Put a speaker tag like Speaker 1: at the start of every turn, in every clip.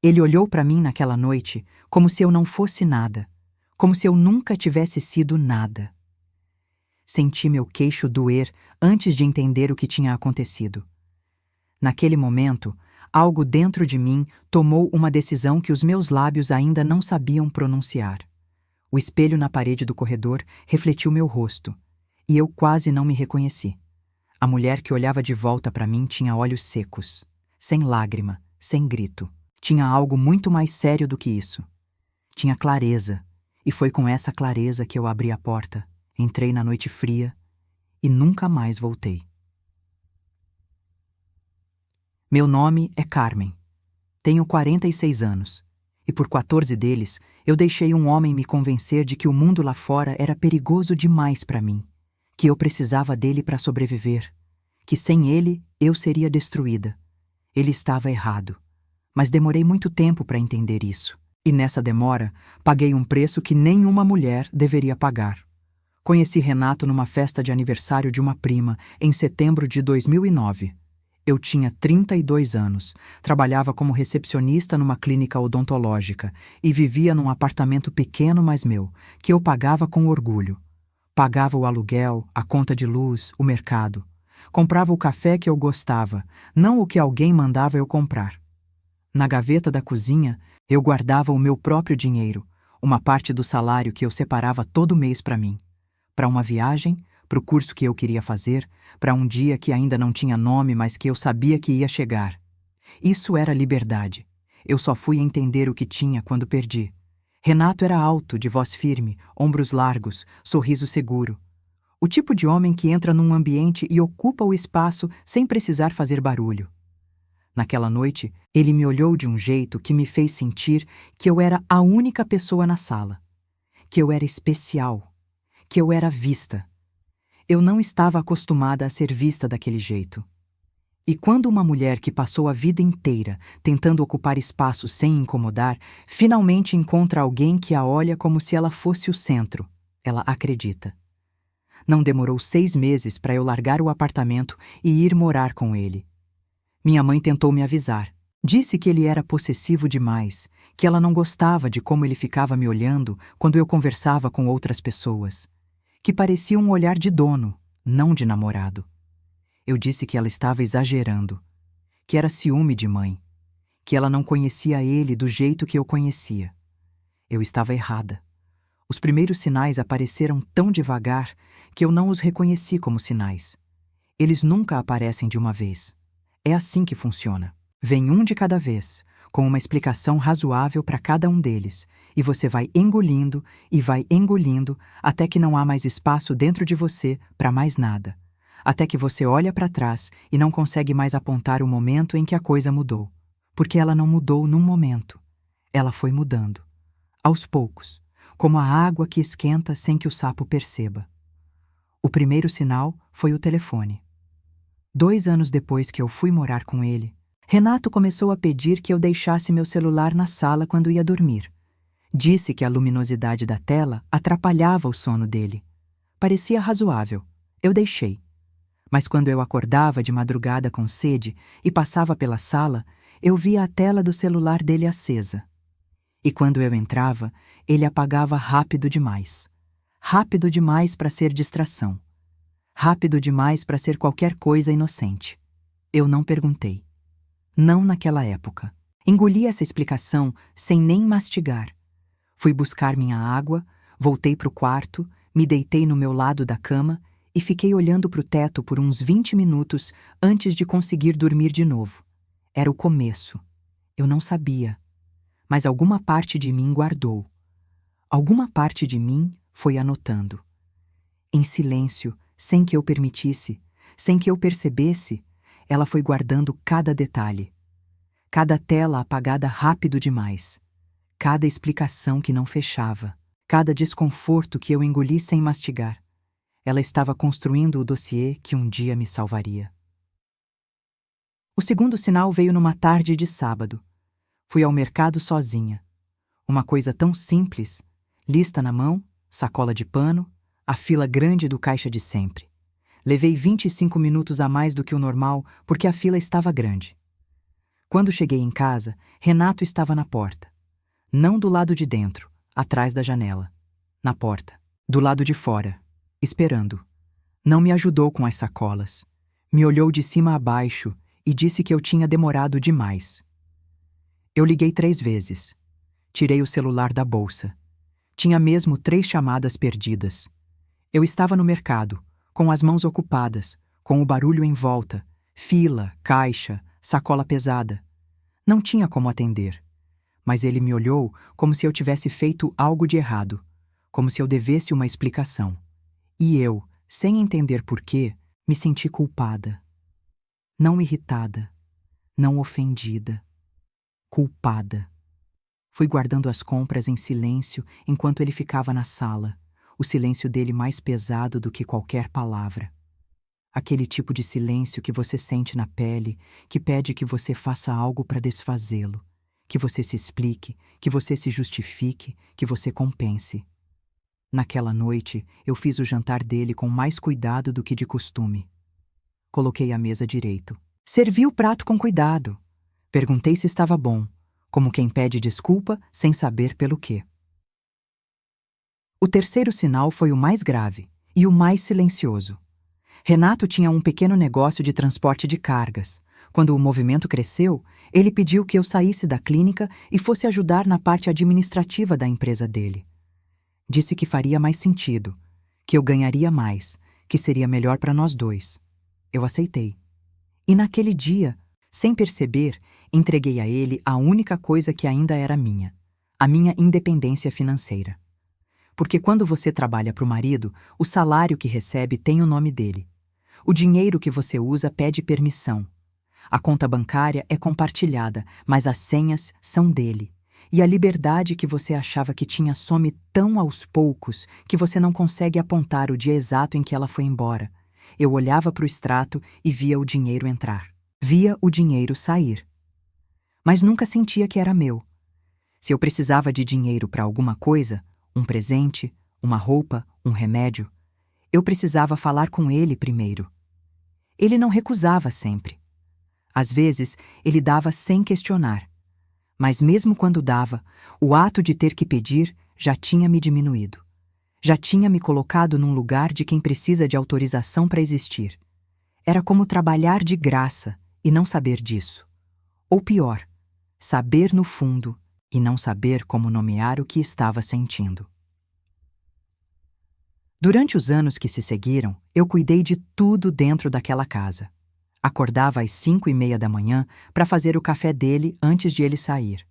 Speaker 1: Ele olhou para mim naquela noite como se eu não fosse nada, como se eu nunca tivesse sido nada. Senti meu queixo doer antes de entender o que tinha acontecido. Naquele momento, algo dentro de mim tomou uma decisão que os meus lábios ainda não sabiam pronunciar. O espelho na parede do corredor refletiu meu rosto, e eu quase não me reconheci. A mulher que olhava de volta para mim tinha olhos secos, sem lágrima, sem grito. Tinha algo muito mais sério do que isso. Tinha clareza, e foi com essa clareza que eu abri a porta, entrei na noite fria e nunca mais voltei. Meu nome é Carmen. Tenho 46 anos, e por 14 deles eu deixei um homem me convencer de que o mundo lá fora era perigoso demais para mim, que eu precisava dele para sobreviver, que sem ele eu seria destruída. Ele estava errado, mas demorei muito tempo para entender isso. E nessa demora, paguei um preço que nenhuma mulher deveria pagar. Conheci Renato numa festa de aniversário de uma prima, em setembro de 2009. Eu tinha 32 anos, trabalhava como recepcionista numa clínica odontológica e vivia num apartamento pequeno, mas meu, que eu pagava com orgulho. Pagava o aluguel, a conta de luz, o mercado. Comprava o café que eu gostava, não o que alguém mandava eu comprar. Na gaveta da cozinha, eu guardava o meu próprio dinheiro, uma parte do salário que eu separava todo mês para mim. Para uma viagem, para o curso que eu queria fazer, para um dia que ainda não tinha nome, mas que eu sabia que ia chegar. Isso era liberdade. Eu só fui entender o que tinha quando perdi. Renato era alto, de voz firme, ombros largos, sorriso seguro. O tipo de homem que entra num ambiente e ocupa o espaço sem precisar fazer barulho. Naquela noite, ele me olhou de um jeito que me fez sentir que eu era a única pessoa na sala, que eu era especial, que eu era vista. Eu não estava acostumada a ser vista daquele jeito. E quando uma mulher que passou a vida inteira tentando ocupar espaço sem incomodar, finalmente encontra alguém que a olha como se ela fosse o centro, ela acredita. Não demorou 6 meses para eu largar o apartamento e ir morar com ele. Minha mãe tentou me avisar. Disse que ele era possessivo demais, que ela não gostava de como ele ficava me olhando quando eu conversava com outras pessoas, que parecia um olhar de dono, não de namorado. Eu disse que ela estava exagerando, que era ciúme de mãe, que ela não conhecia ele do jeito que eu conhecia. Eu estava errada. Os primeiros sinais apareceram tão devagar que eu não os reconheci como sinais. Eles nunca aparecem de uma vez. É assim que funciona. Vem um de cada vez, com uma explicação razoável para cada um deles, e você vai engolindo e vai engolindo até que não há mais espaço dentro de você para mais nada. Até que você olha para trás e não consegue mais apontar o momento em que a coisa mudou. Porque ela não mudou num momento. Ela foi mudando. Aos poucos, como a água que esquenta sem que o sapo perceba. O primeiro sinal foi o telefone. 2 anos depois que eu fui morar com ele, Renato começou a pedir que eu deixasse meu celular na sala quando ia dormir. Disse que a luminosidade da tela atrapalhava o sono dele. Parecia razoável. Eu deixei. Mas quando eu acordava de madrugada com sede e passava pela sala, eu via a tela do celular dele acesa. E quando eu entrava, ele apagava rápido demais. Rápido demais para ser distração. Rápido demais para ser qualquer coisa inocente. Eu não perguntei. Não naquela época. Engoli essa explicação sem nem mastigar. Fui buscar minha água, voltei para o quarto, me deitei no meu lado da cama e fiquei olhando para o teto por uns 20 minutos antes de conseguir dormir de novo. Era o começo. Eu não sabia. Mas alguma parte de mim guardou. Alguma parte de mim foi anotando. Em silêncio, sem que eu permitisse, sem que eu percebesse, ela foi guardando cada detalhe. Cada tela apagada rápido demais. Cada explicação que não fechava. Cada desconforto que eu engoli sem mastigar. Ela estava construindo o dossiê que um dia me salvaria. O segundo sinal veio numa tarde de sábado. Fui ao mercado sozinha. Uma coisa tão simples, lista na mão, sacola de pano, a fila grande do caixa de sempre. Levei 25 minutos a mais do que o normal porque a fila estava grande. Quando cheguei em casa, Renato estava na porta. Não do lado de dentro, atrás da janela. Na porta. Do lado de fora. Esperando. Não me ajudou com as sacolas. Me olhou de cima a baixo e disse que eu tinha demorado demais. Eu liguei 3 vezes. Tirei o celular da bolsa. Tinha mesmo 3 chamadas perdidas. Eu estava no mercado, com as mãos ocupadas, com o barulho em volta, fila, caixa, sacola pesada. Não tinha como atender. Mas ele me olhou como se eu tivesse feito algo de errado, como se eu devesse uma explicação. E eu, sem entender porquê, me senti culpada. Não irritada, não ofendida. Culpada. Fui guardando as compras em silêncio enquanto ele ficava na sala, o silêncio dele mais pesado do que qualquer palavra. Aquele tipo de silêncio que você sente na pele, que pede que você faça algo para desfazê-lo, que você se explique, que você se justifique, que você compense. Naquela noite, eu fiz o jantar dele com mais cuidado do que de costume. Coloquei a mesa direito. Servi o prato com cuidado. Perguntei se estava bom, como quem pede desculpa sem saber pelo quê. O terceiro sinal foi o mais grave e o mais silencioso. Renato tinha um pequeno negócio de transporte de cargas. Quando o movimento cresceu, ele pediu que eu saísse da clínica e fosse ajudar na parte administrativa da empresa dele. Disse que faria mais sentido, que eu ganharia mais, que seria melhor para nós dois. Eu aceitei. E naquele dia, sem perceber, entreguei a ele a única coisa que ainda era minha, a minha independência financeira. Porque quando você trabalha para o marido, o salário que recebe tem o nome dele. O dinheiro que você usa pede permissão. A conta bancária é compartilhada, mas as senhas são dele. E a liberdade que você achava que tinha some tão aos poucos que você não consegue apontar o dia exato em que ela foi embora. Eu olhava para o extrato e via o dinheiro entrar. Via o dinheiro sair. Mas nunca sentia que era meu. Se eu precisava de dinheiro para alguma coisa, um presente, uma roupa, um remédio, eu precisava falar com ele primeiro. Ele não recusava sempre. Às vezes, ele dava sem questionar. Mas mesmo quando dava, o ato de ter que pedir já tinha me diminuído. Já tinha me colocado num lugar de quem precisa de autorização para existir. Era como trabalhar de graça e não saber disso. Ou pior, saber no fundo e não saber como nomear o que estava sentindo. Durante os anos que se seguiram, eu cuidei de tudo dentro daquela casa. Acordava às 5:30 da manhã para fazer o café dele antes de ele sair.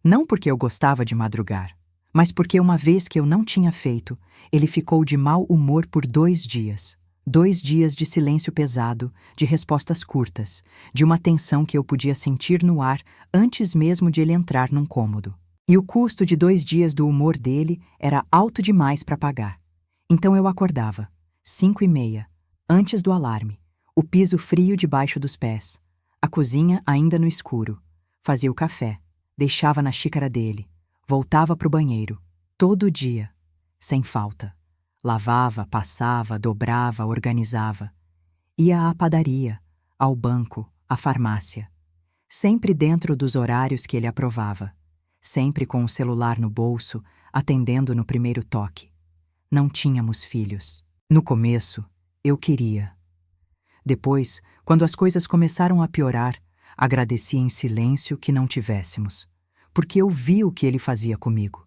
Speaker 1: Não porque eu gostava de madrugar, mas porque uma vez que eu não tinha feito, ele ficou de mau humor por 2 dias. 2 dias de silêncio pesado, de respostas curtas, de uma tensão que eu podia sentir no ar antes mesmo de ele entrar num cômodo. E o custo de 2 dias do humor dele era alto demais para pagar. Então eu acordava, 5:30, antes do alarme, o piso frio debaixo dos pés, a cozinha ainda no escuro, fazia o café, deixava na xícara dele, voltava para o banheiro, todo dia, sem falta. Lavava, passava, dobrava, organizava. Ia à padaria, ao banco, à farmácia. Sempre dentro dos horários que ele aprovava. Sempre com o celular no bolso, atendendo no primeiro toque. Não tínhamos filhos. No começo, eu queria. Depois, quando as coisas começaram a piorar, agradeci em silêncio que não tivéssemos, porque eu vi o que ele fazia comigo.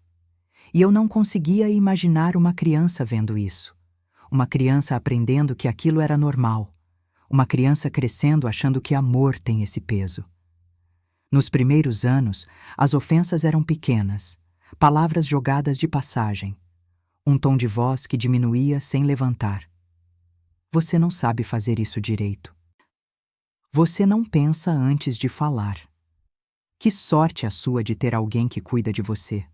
Speaker 1: E eu não conseguia imaginar uma criança vendo isso. Uma criança aprendendo que aquilo era normal. Uma criança crescendo achando que amor tem esse peso. Nos primeiros anos, as ofensas eram pequenas, palavras jogadas de passagem. Um tom de voz que diminuía sem levantar. Você não sabe fazer isso direito. Você não pensa antes de falar. Que sorte a sua de ter alguém que cuida de você.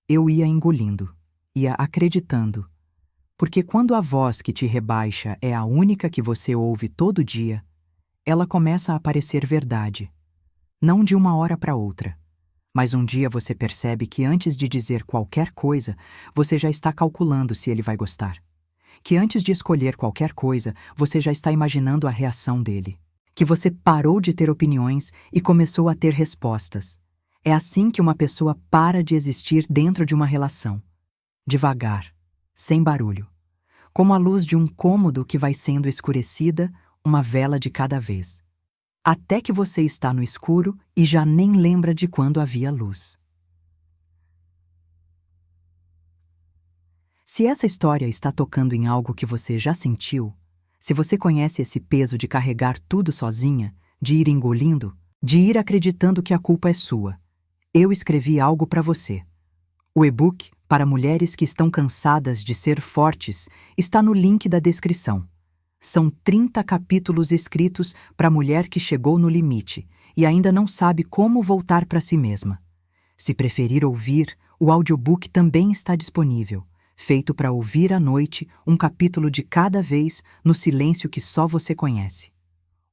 Speaker 1: Eu ia engolindo, ia acreditando, porque quando a voz que te rebaixa é a única que você ouve todo dia, ela começa a parecer verdade. Não de uma hora para outra, mas um dia você percebe que antes de dizer qualquer coisa, você já está calculando se ele vai gostar. Que antes de escolher qualquer coisa, você já está imaginando a reação dele. que você parou de ter opiniões e começou a ter respostas. É assim que uma pessoa para de existir dentro de uma relação. Devagar, sem barulho. Como a luz de um cômodo que vai sendo escurecida, uma vela de cada vez. Até que você está no escuro e já nem lembra de quando havia luz. Se essa história está tocando em algo que você já sentiu, se você conhece esse peso de carregar tudo sozinha, de ir engolindo, de ir acreditando que a culpa é sua, eu escrevi algo para você. O e-book para mulheres que estão cansadas de ser fortes está no link da descrição. São 30 capítulos escritos para a mulher que chegou no limite e ainda não sabe como voltar para si mesma. Se preferir ouvir, o audiobook também está disponível, feito para ouvir à noite um capítulo de cada vez no silêncio que só você conhece.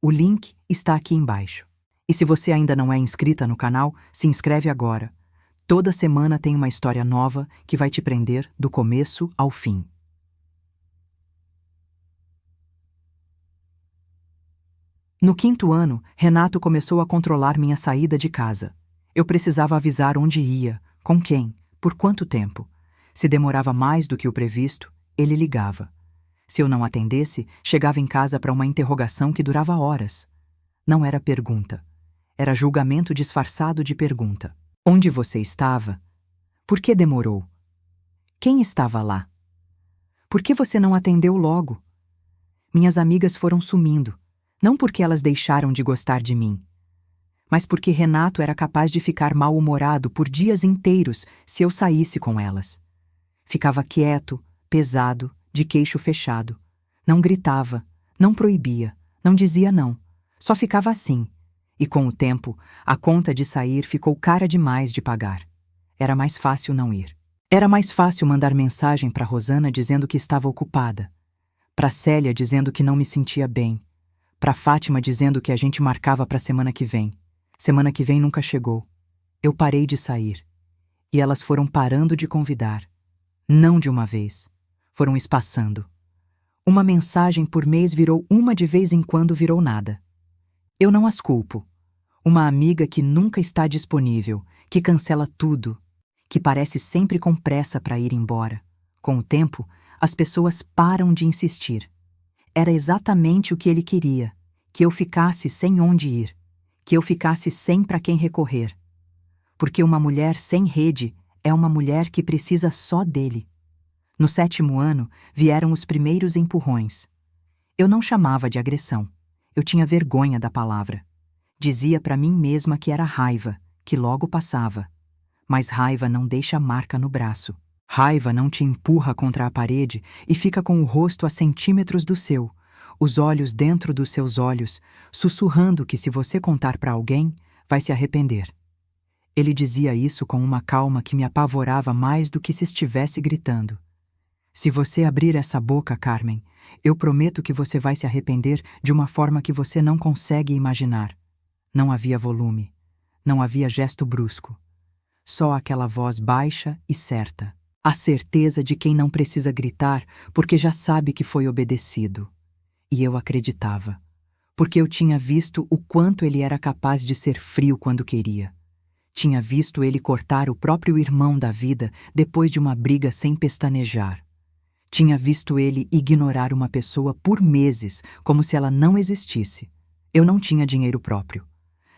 Speaker 1: O link está aqui embaixo. E se você ainda não é inscrita no canal, se inscreve agora. Toda semana tem uma história nova que vai te prender do começo ao fim. No 5º ano, Renato começou a controlar minha saída de casa. Eu precisava avisar onde ia, com quem, por quanto tempo. Se demorava mais do que o previsto, ele ligava. Se eu não atendesse, chegava em casa para uma interrogação que durava horas. Não era pergunta. Era julgamento disfarçado de pergunta. Onde você estava? Por que demorou? Quem estava lá? Por que você não atendeu logo? Minhas amigas foram sumindo, não porque elas deixaram de gostar de mim, mas porque Renato era capaz de ficar mal-humorado por dias inteiros se eu saísse com elas. Ficava quieto, pesado, de queixo fechado. Não gritava, não proibia, não dizia não. Só ficava assim. E com o tempo, a conta de sair ficou cara demais de pagar. Era mais fácil não ir. Era mais fácil mandar mensagem para Rosana dizendo que estava ocupada. Para Célia dizendo que não me sentia bem. Para Fátima dizendo que a gente marcava para semana que vem. Semana que vem nunca chegou. Eu parei de sair. E elas foram parando de convidar. Não de uma vez. Foram espaçando. Uma mensagem por mês virou uma de vez em quando virou nada. Eu não as culpo. Uma amiga que nunca está disponível, que cancela tudo, que parece sempre com pressa para ir embora. Com o tempo, as pessoas param de insistir. Era exatamente o que ele queria, que eu ficasse sem onde ir, que eu ficasse sem para quem recorrer. Porque uma mulher sem rede é uma mulher que precisa só dele. No 7º ano, vieram os primeiros empurrões. Eu não chamava de agressão. Eu tinha vergonha da palavra. Dizia para mim mesma que era raiva, que logo passava. Mas raiva não deixa marca no braço. Raiva não te empurra contra a parede e fica com o rosto a centímetros do seu, os olhos dentro dos seus olhos, sussurrando que se você contar para alguém, vai se arrepender. Ele dizia isso com uma calma que me apavorava mais do que se estivesse gritando. Se você abrir essa boca, Carmen, eu prometo que você vai se arrepender de uma forma que você não consegue imaginar. Não havia volume. Não havia gesto brusco. Só aquela voz baixa e certa. A certeza de quem não precisa gritar porque já sabe que foi obedecido. E eu acreditava. Porque eu tinha visto o quanto ele era capaz de ser frio quando queria. Tinha visto ele cortar o próprio irmão da vida depois de uma briga sem pestanejar. Tinha visto ele ignorar uma pessoa por meses, como se ela não existisse. Eu não tinha dinheiro próprio.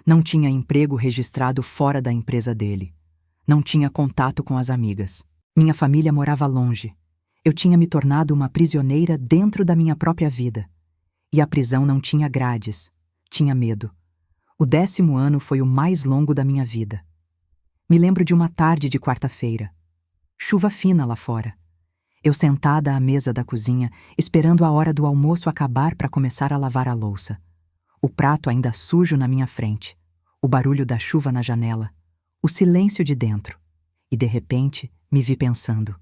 Speaker 1: Não tinha emprego registrado fora da empresa dele. Não tinha contato com as amigas. Minha família morava longe. Eu tinha me tornado uma prisioneira dentro da minha própria vida. E a prisão não tinha grades. Tinha medo. O 10º ano foi o mais longo da minha vida. Me lembro de uma tarde de quarta-feira. Chuva fina lá fora. Eu sentada à mesa da cozinha, esperando a hora do almoço acabar para começar a lavar a louça. O prato ainda sujo na minha frente. O barulho da chuva na janela. O silêncio de dentro. E de repente, me vi pensando.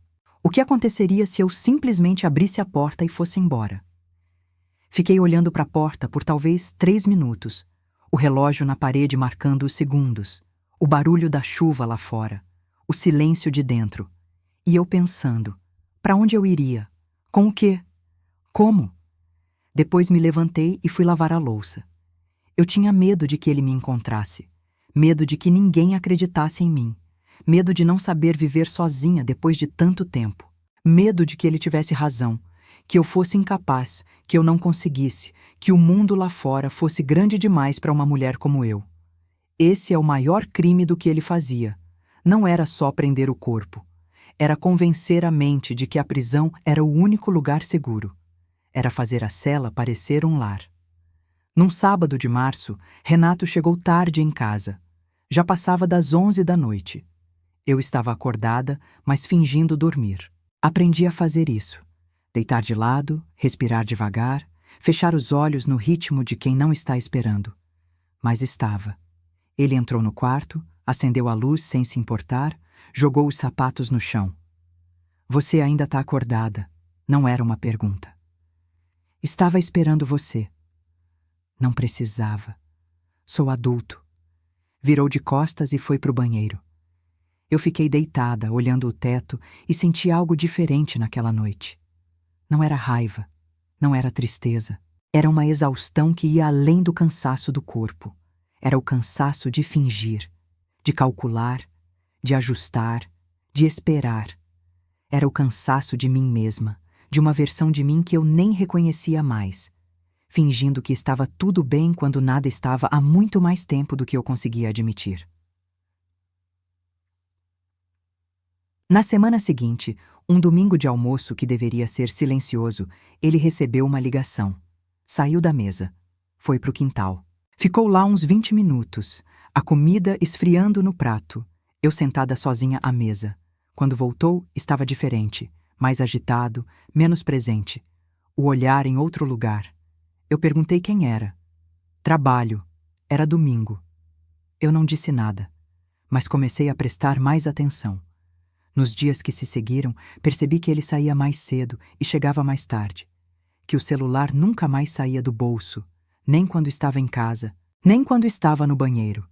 Speaker 1: O que aconteceria se eu simplesmente abrisse a porta e fosse embora? Fiquei olhando para a porta por talvez 3 minutos. O relógio na parede marcando os segundos. O barulho da chuva lá fora. O silêncio de dentro. E eu pensando. Para onde eu iria? Com o quê? Como? Depois me levantei e fui lavar a louça. Eu tinha medo de que ele me encontrasse, medo de que ninguém acreditasse em mim, medo de não saber viver sozinha depois de tanto tempo, medo de que ele tivesse razão, que eu fosse incapaz, que eu não conseguisse, que o mundo lá fora fosse grande demais para uma mulher como eu. Esse é o maior crime do que ele fazia. Não era só prender o corpo. Era convencer a mente de que a prisão era o único lugar seguro. Era fazer a cela parecer um lar. Num sábado de março, Renato chegou tarde em casa. Já passava das 11 da noite. Eu estava acordada, mas fingindo dormir. Aprendi a fazer isso. Deitar de lado, respirar devagar, fechar os olhos no ritmo de quem não está esperando. Mas estava. Ele entrou no quarto, acendeu a luz sem se importar, jogou os sapatos no chão. Você ainda está acordada. Não era uma pergunta. Estava esperando você. Não precisava. Sou adulto. Virou de costas e foi para o banheiro. Eu fiquei deitada, olhando o teto e senti algo diferente naquela noite. Não era raiva, não era tristeza. Era uma exaustão que ia além do cansaço do corpo. Era o cansaço de fingir, de calcular, de ajustar, de esperar. Era o cansaço de mim mesma, de uma versão de mim que eu nem reconhecia mais, fingindo que estava tudo bem quando nada estava há muito mais tempo do que eu conseguia admitir. Na semana seguinte, um domingo de almoço que deveria ser silencioso, ele recebeu uma ligação. Saiu da mesa. Foi para o quintal. Ficou lá uns 20 minutos, a comida esfriando no prato, eu sentada sozinha à mesa. Quando voltou, estava diferente, mais agitado, menos presente. O olhar em outro lugar. Eu perguntei quem era. Trabalho. Era domingo. Eu não disse nada, mas comecei a prestar mais atenção. Nos dias que se seguiram, percebi que ele saía mais cedo e chegava mais tarde. Que o celular nunca mais saía do bolso, nem quando estava em casa, nem quando estava no banheiro.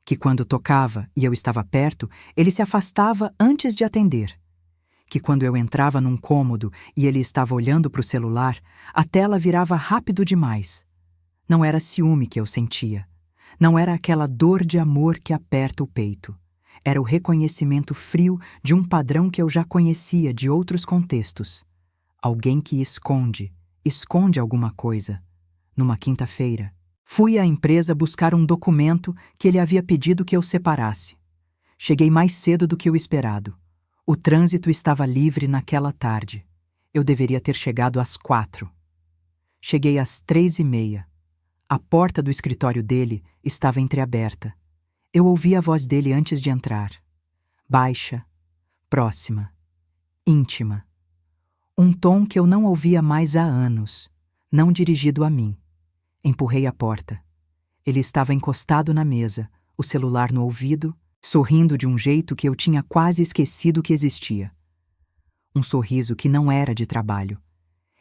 Speaker 1: Que quando tocava e eu estava perto, ele se afastava antes de atender. Que quando eu entrava num cômodo e ele estava olhando para o celular, a tela virava rápido demais. Não era ciúme que eu sentia. Não era aquela dor de amor que aperta o peito. Era o reconhecimento frio de um padrão que eu já conhecia de outros contextos. Alguém que esconde alguma coisa. Numa quinta-feira, fui à empresa buscar um documento que ele havia pedido que eu separasse. Cheguei mais cedo do que o esperado. O trânsito estava livre naquela tarde. Eu deveria ter chegado às 4. Cheguei às 3:30. A porta do escritório dele estava entreaberta. Eu ouvi a voz dele antes de entrar. Baixa, próxima, íntima. Um tom que eu não ouvia mais há anos, não dirigido a mim. Empurrei a porta. Ele estava encostado na mesa, o celular no ouvido, sorrindo de um jeito que eu tinha quase esquecido que existia. Um sorriso que não era de trabalho.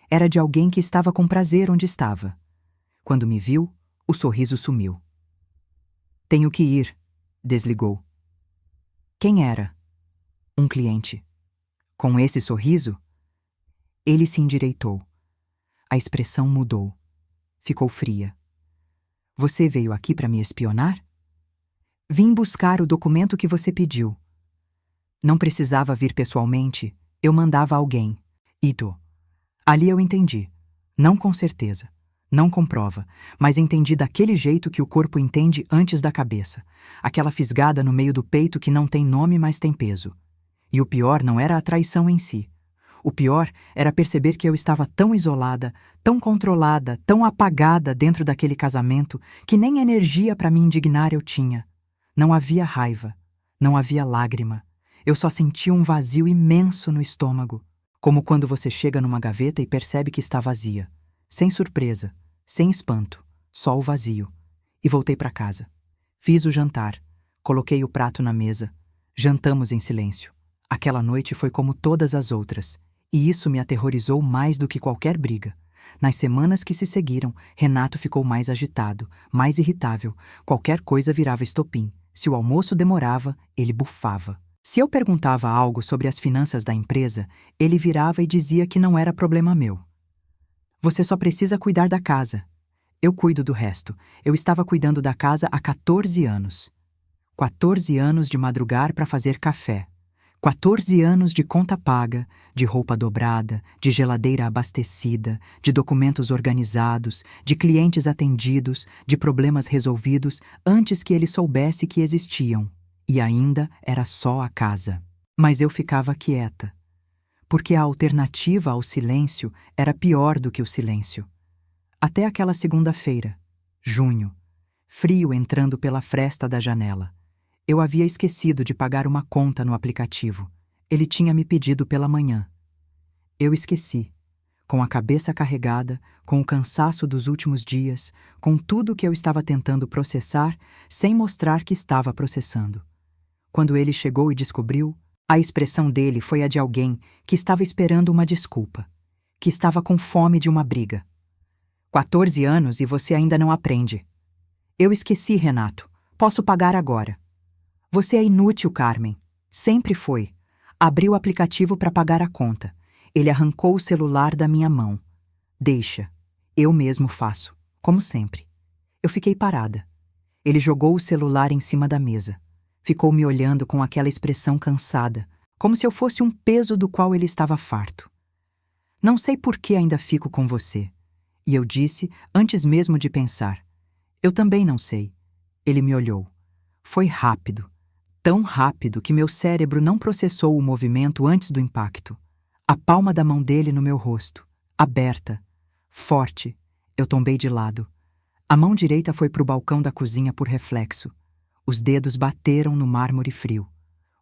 Speaker 1: Era de alguém que estava com prazer onde estava. Quando me viu, o sorriso sumiu. Tenho que ir, desligou. Quem era? Um cliente. Com esse sorriso? Ele se endireitou. A expressão mudou. Ficou fria. Você veio aqui para me espionar? Vim buscar o documento que você pediu. Não precisava vir pessoalmente, eu mandava alguém. Ito. Ali eu entendi. Não com certeza. Não com prova, mas entendi daquele jeito que o corpo entende antes da cabeça. Aquela fisgada no meio do peito que não tem nome, mas tem peso. E o pior não era a traição em si. O pior era perceber que eu estava tão isolada, tão controlada, tão apagada dentro daquele casamento que nem energia para me indignar eu tinha. Não havia raiva, não havia lágrima. Eu só sentia um vazio imenso no estômago, como quando você chega numa gaveta e percebe que está vazia. Sem surpresa, sem espanto, só o vazio. E voltei para casa. Fiz o jantar, coloquei o prato na mesa. Jantamos em silêncio. Aquela noite foi como todas as outras, e isso me aterrorizou mais do que qualquer briga. Nas semanas que se seguiram, Renato ficou mais agitado, mais irritável. Qualquer coisa virava estopim. Se o almoço demorava, ele bufava. Se eu perguntava algo sobre as finanças da empresa, ele virava e dizia que não era problema meu. Você só precisa cuidar da casa. Eu cuido do resto. Eu estava cuidando da casa há 14 anos. 14 anos de madrugar para fazer café. 14 anos de conta paga, de roupa dobrada, de geladeira abastecida, de documentos organizados, de clientes atendidos, de problemas resolvidos antes que ele soubesse que existiam. E ainda era só a casa. Mas eu ficava quieta, porque a alternativa ao silêncio era pior do que o silêncio. Até aquela segunda-feira, junho, frio entrando pela fresta da janela. Eu havia esquecido de pagar uma conta no aplicativo. Ele tinha me pedido pela manhã. Eu esqueci, com a cabeça carregada, com o cansaço dos últimos dias, com tudo que eu estava tentando processar, sem mostrar que estava processando. Quando ele chegou e descobriu, a expressão dele foi a de alguém que estava esperando uma desculpa, que estava com fome de uma briga. 14 anos e você ainda não aprende. Eu esqueci, Renato. Posso pagar agora. Você é inútil, Carmen. Sempre foi. Abri o aplicativo para pagar a conta. Ele arrancou o celular da minha mão. Deixa. Eu mesmo faço. Como sempre. Eu fiquei parada. Ele jogou o celular em cima da mesa. Ficou me olhando com aquela expressão cansada, como se eu fosse um peso do qual ele estava farto. Não sei por que ainda fico com você. E eu disse, antes mesmo de pensar. Eu também não sei. Ele me olhou. Foi rápido. Tão rápido que meu cérebro não processou o movimento antes do impacto. A palma da mão dele no meu rosto, aberta, forte. Eu tombei de lado. A mão direita foi para o balcão da cozinha por reflexo. Os dedos bateram no mármore frio.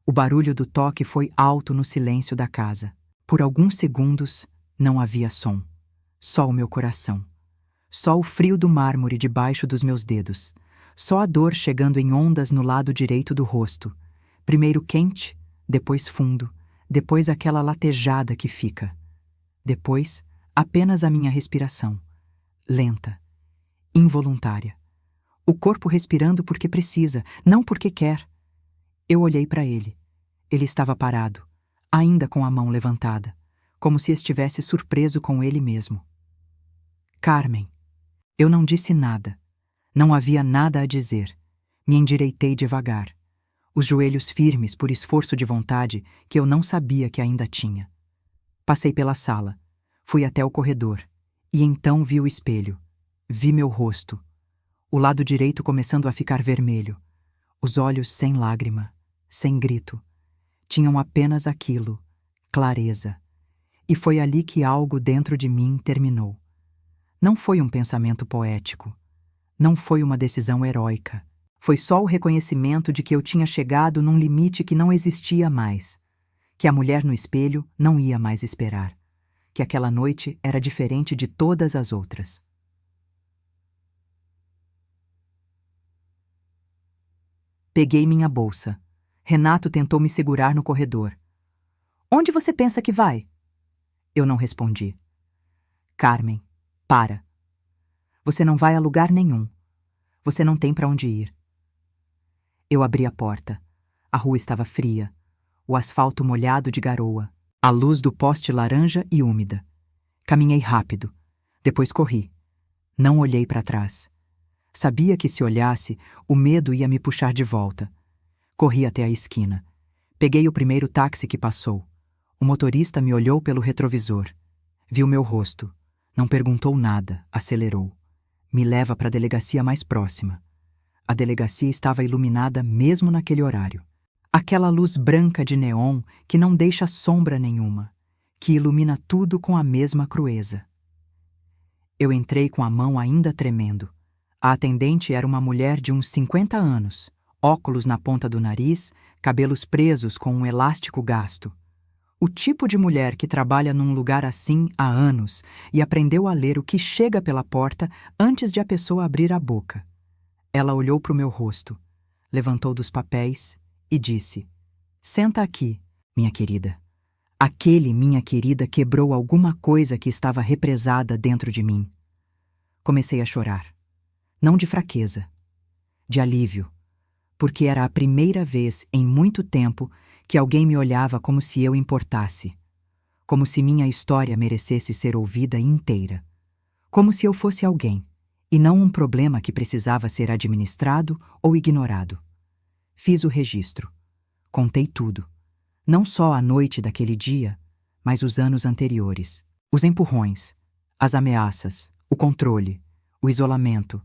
Speaker 1: O barulho do toque foi alto no silêncio da casa. Por alguns segundos, não havia som. Só o meu coração. Só o frio do mármore debaixo dos meus dedos. Só a dor chegando em ondas no lado direito do rosto. Primeiro quente, depois fundo, depois aquela latejada que fica. Depois, apenas a minha respiração. Lenta, involuntária. O corpo respirando porque precisa, não porque quer. Eu olhei para ele. Ele estava parado, ainda com a mão levantada, como se estivesse surpreso com ele mesmo. Carmen. Eu não disse nada. Não havia nada a dizer. Me endireitei devagar. Os joelhos firmes por esforço de vontade que eu não sabia que ainda tinha. Passei pela sala. Fui até o corredor. E então vi o espelho. Vi meu rosto. O lado direito começando a ficar vermelho. Os olhos sem lágrima, sem grito. Tinham apenas aquilo, clareza. E foi ali que algo dentro de mim terminou. Não foi um pensamento poético. Não foi uma decisão heróica. Foi só o reconhecimento de que eu tinha chegado num limite que não existia mais. Que a mulher no espelho não ia mais esperar. Que aquela noite era diferente de todas as outras. Peguei minha bolsa. Renato tentou me segurar no corredor. Onde você pensa que vai? Eu não respondi. Carmen, para. Você não vai a lugar nenhum. Você não tem para onde ir. Eu abri a porta. A rua estava fria. O asfalto molhado de garoa. A luz do poste laranja e úmida. Caminhei rápido. Depois corri. Não olhei para trás. Sabia que se olhasse, o medo ia me puxar de volta. Corri até a esquina. Peguei o primeiro táxi que passou. O motorista me olhou pelo retrovisor. Viu meu rosto. Não perguntou nada, acelerou. Me leva para a delegacia mais próxima. A delegacia estava iluminada mesmo naquele horário. Aquela luz branca de neon que não deixa sombra nenhuma, que ilumina tudo com a mesma crueza. Eu entrei com a mão ainda tremendo. A atendente era uma mulher de uns 50 anos, óculos na ponta do nariz, cabelos presos com um elástico gasto. O tipo de mulher que trabalha num lugar assim há anos e aprendeu a ler o que chega pela porta antes de a pessoa abrir a boca. Ela olhou para o meu rosto, levantou dos papéis e disse: "Senta aqui, minha querida." Aquele minha querida quebrou alguma coisa que estava represada dentro de mim. Comecei a chorar. Não de fraqueza, de alívio, porque era a primeira vez em muito tempo que alguém me olhava como se eu importasse, como se minha história merecesse ser ouvida inteira, como se eu fosse alguém, e não um problema que precisava ser administrado ou ignorado. Fiz o registro. Contei tudo. Não só a noite daquele dia, mas os anos anteriores. Os empurrões, as ameaças, o controle, o isolamento,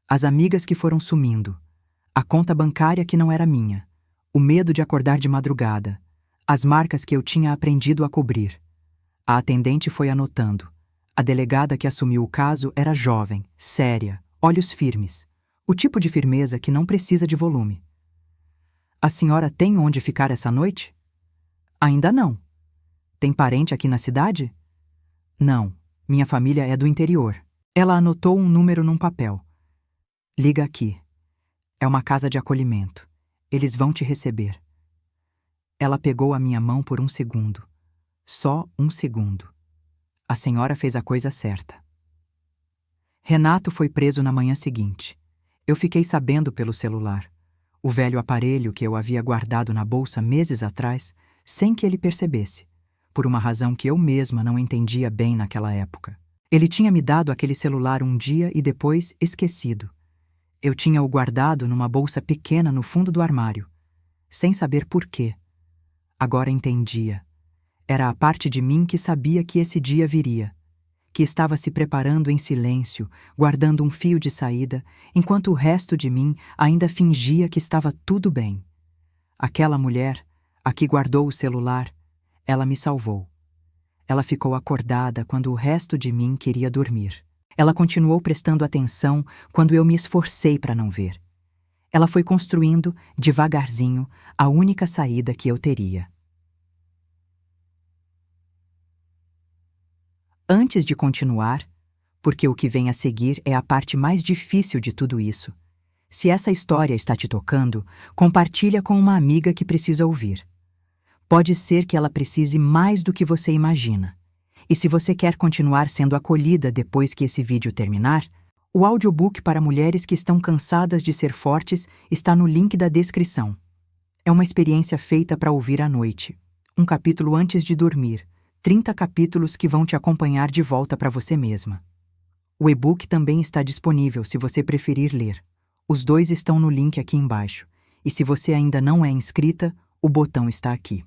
Speaker 1: as amigas que foram sumindo, a conta bancária que não era minha, o medo de acordar de madrugada, as marcas que eu tinha aprendido a cobrir. A atendente foi anotando. A delegada que assumiu o caso era jovem, séria, olhos firmes. O tipo de firmeza que não precisa de volume. A senhora tem onde ficar essa noite? Ainda não. Tem parente aqui na cidade? Não, minha família é do interior. Ela anotou um número num papel. Liga aqui. É uma casa de acolhimento. Eles vão te receber. Ela pegou a minha mão por um segundo. Só um segundo. A senhora fez a coisa certa. Renato foi preso na manhã seguinte. Eu fiquei sabendo pelo celular. O velho aparelho que eu havia guardado na bolsa meses atrás, sem que ele percebesse, por uma razão que eu mesma não entendia bem naquela época. Ele tinha me dado aquele celular um dia e depois esquecido. Eu tinha-o guardado numa bolsa pequena no fundo do armário, sem saber por quê. Agora entendia. Era a parte de mim que sabia que esse dia viria, que estava se preparando em silêncio, guardando um fio de saída, enquanto o resto de mim ainda fingia que estava tudo bem. Aquela mulher, a que guardou o celular, ela me salvou. Ela ficou acordada quando o resto de mim queria dormir. Ela continuou prestando atenção quando eu me esforcei para não ver. Ela foi construindo, devagarzinho, a única saída que eu teria. Antes de continuar, porque o que vem a seguir é a parte mais difícil de tudo isso, se essa história está te tocando, compartilha com uma amiga que precisa ouvir. Pode ser que ela precise mais do que você imagina. E se você quer continuar sendo acolhida depois que esse vídeo terminar, o audiobook para mulheres que estão cansadas de ser fortes está no link da descrição. É uma experiência feita para ouvir à noite. Um capítulo antes de dormir. 30 capítulos que vão te acompanhar de volta para você mesma. O e-book também está disponível se você preferir ler. Os dois estão no link aqui embaixo. E se você ainda não é inscrita, o botão está aqui.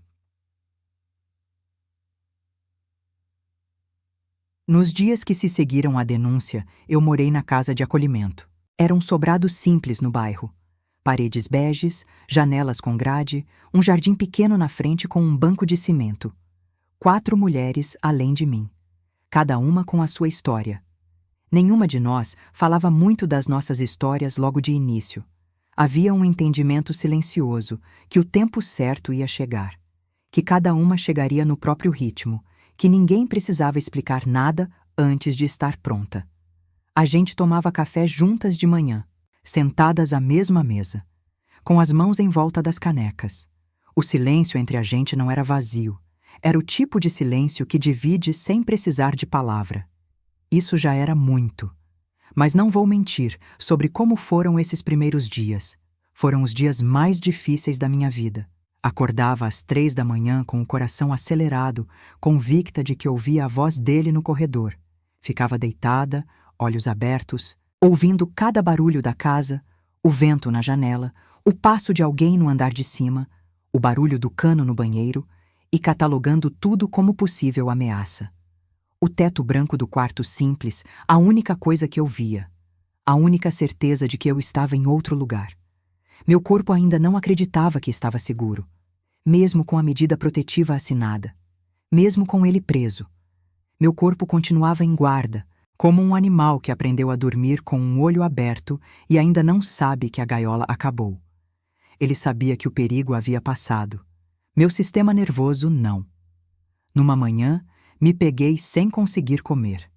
Speaker 1: Nos dias que se seguiram à denúncia, eu morei na casa de acolhimento. Era um sobrado simples no bairro. Paredes beges, janelas com grade, um jardim pequeno na frente com um banco de cimento. 4 mulheres além de mim, cada uma com a sua história. Nenhuma de nós falava muito das nossas histórias logo de início. Havia um entendimento silencioso que o tempo certo ia chegar, que cada uma chegaria no próprio ritmo, que ninguém precisava explicar nada antes de estar pronta. A gente tomava café juntas de manhã, sentadas à mesma mesa, com as mãos em volta das canecas. O silêncio entre a gente não era vazio. Era o tipo de silêncio que divide sem precisar de palavra. Isso já era muito. Mas não vou mentir sobre como foram esses primeiros dias. Foram os dias mais difíceis da minha vida. Acordava às 3 da manhã com o coração acelerado, convicta de que ouvia a voz dele no corredor. Ficava deitada, olhos abertos, ouvindo cada barulho da casa, o vento na janela, o passo de alguém no andar de cima, o barulho do cano no banheiro, e catalogando tudo como possível ameaça. O teto branco do quarto simples, a única coisa que eu via. A única certeza de que eu estava em outro lugar. Meu corpo ainda não acreditava que estava seguro, mesmo com a medida protetiva assinada, mesmo com ele preso. Meu corpo continuava em guarda, como um animal que aprendeu a dormir com um olho aberto e ainda não sabe que a gaiola acabou. Ele sabia que o perigo havia passado. Meu sistema nervoso, não. Numa manhã, me peguei sem conseguir comer.